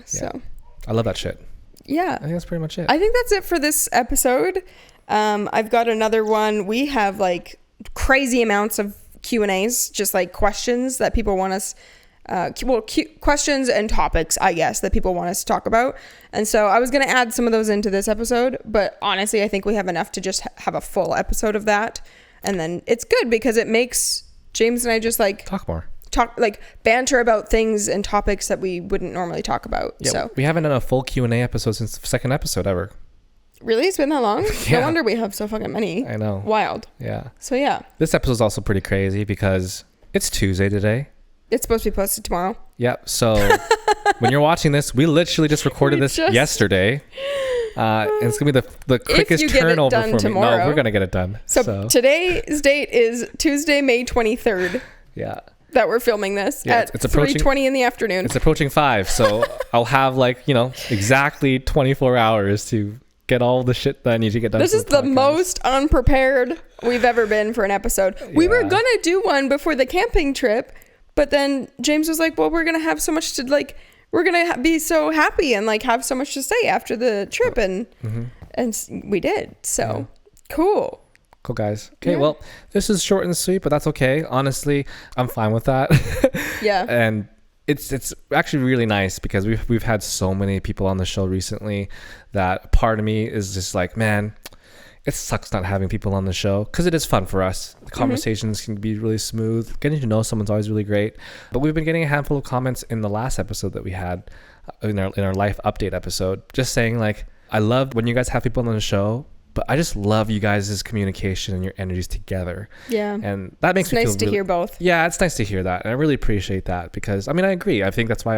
So I love that shit. Yeah. I think that's pretty much it. I think that's it for this episode. I've got another one. We have like crazy amounts of Q&As, just like questions that people want us, questions and topics, I guess, that people want us to talk about. And so I was going to add some of those into this episode, but honestly, I think we have enough to just have a full episode of that. And then it's good because it makes James and I just like talk like banter about things and topics that we wouldn't normally talk about. Yeah, so we haven't done a full Q&A episode since the second episode ever. Really? It's been that long? Yeah. No wonder we have so fucking many. I know. Wild. Yeah. So yeah. This episode is also pretty crazy because it's Tuesday today. It's supposed to be posted tomorrow. Yep. So when you're watching this, we literally just recorded this yesterday. And it's going to be the quickest turnover for tomorrow. me. No, we're going to get it done. So today's date is Tuesday, May 23rd. Yeah. That we're filming this at 3:20 in the afternoon. It's approaching 5. So I'll have exactly 24 hours to get all the shit that I need to get done. This is the most unprepared we've ever been for an episode. We were going to do one before the camping trip, But then James was like, well, we're going to have so much to like, we're going to be so happy and like have so much to say after the trip. And we did. So cool. Cool, guys. Okay, well, this is short and sweet, but that's okay. Honestly, I'm fine with that. Yeah. And it's actually really nice because we've had so many people on the show recently that part of me is just like, man, it sucks not having people on the show because it is fun for us. The conversations can be really smooth. Getting to know someone's always really great. But we've been getting a handful of comments in the last episode that we had in our life update episode, just saying like, I love when you guys have people on the show, but I just love you guys' communication and your energies together. Yeah. And that makes me feel nice to hear both. Yeah, it's nice to hear that. And I really appreciate that because, I mean, I agree. I think that's why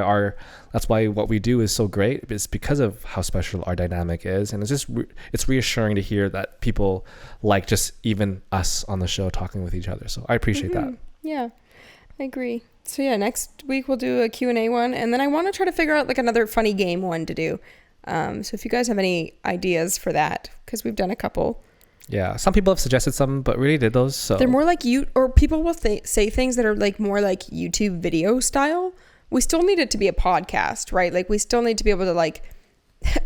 what we do is so great. It's because of how special our dynamic is. And it's just, it's reassuring to hear that people like just even us on the show talking with each other. So I appreciate that. Yeah, I agree. So yeah, next week we'll do a Q&A one. And then I want to try to figure out like another funny game one to do. So if you guys have any ideas for that, because we've done a couple. Yeah, some people have suggested some, but really did those. So they're more like or people will say things that are like more like YouTube video style. We still need it to be a podcast, right? Like we still need to be able to like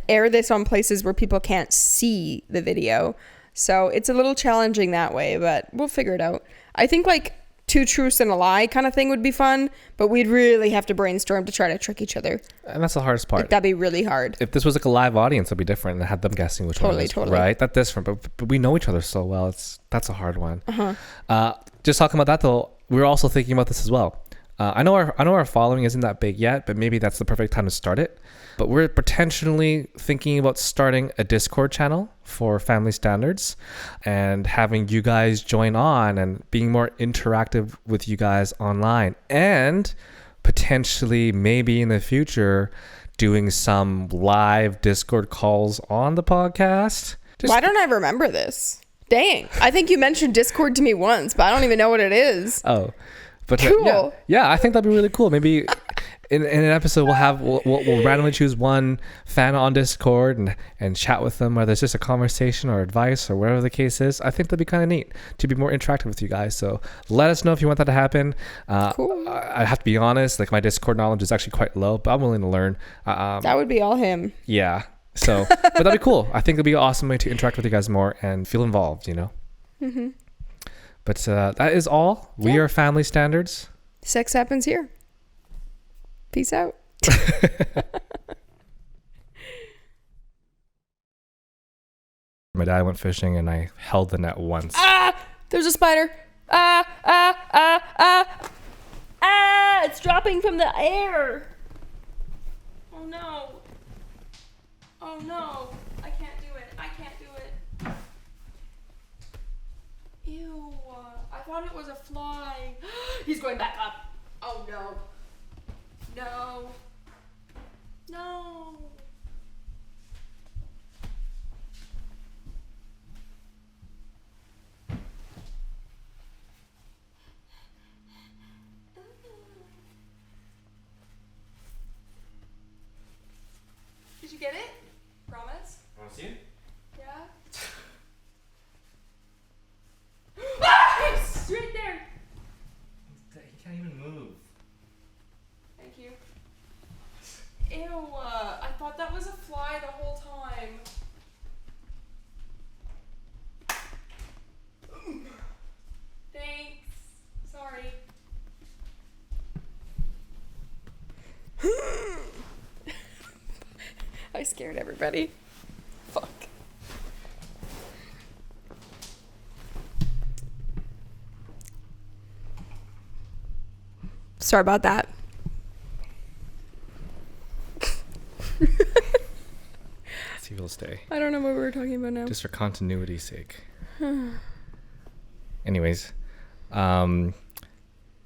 air this on places where people can't see the video. So it's a little challenging that way, but we'll figure it out. I think like two truths and a lie kind of thing would be fun, but we'd really have to brainstorm to try to trick each other. And that's the hardest part. Like, that'd be really hard. If this was like a live audience, it'd be different and had them guessing which one it is. Totally. Right? That's different, but we know each other so well. That's a hard one. Just talking about that though, we're also thinking about this as well. I know our following isn't that big yet, but maybe that's the perfect time to start it. But we're potentially thinking about starting a Discord channel for Family Standards and having you guys join on and being more interactive with you guys online, and potentially maybe in the future doing some live Discord calls on the podcast. Why don't I remember this? Dang. I think you mentioned Discord to me once, but I don't even know what it is. Oh. But cool. Yeah, I think that'd be really cool. Maybe in an episode we'll randomly choose one fan on Discord and chat with them, whether it's just a conversation or advice or whatever the case is. I think that'd be kind of neat to be more interactive with you guys. So let us know if you want that to happen. Cool. I have to be honest, like my Discord knowledge is actually quite low, but I'm willing to learn. That would be all him. Yeah. So, but that'd be cool. I think it'd be an awesome way to interact with you guys more and feel involved, you know? Mm-hmm. But that is all. We are Family Standards. Sex happens here. Peace out. My dad went fishing and I held the net once. There's a spider. It's dropping from the air. Oh no. Oh no. I can't do it. Ew. I thought it was a fly. He's going back up. Oh no. No. No. Did you get it? Promise? Want to see it? Yeah. Ah! It's right there. He can't even move. Thank you. Ew, I thought that was a fly the whole time. Thanks. Sorry. I scared everybody. Fuck. Sorry about that. See if he'll stay. I don't know what we were talking about now. Just for continuity's sake. Anyways,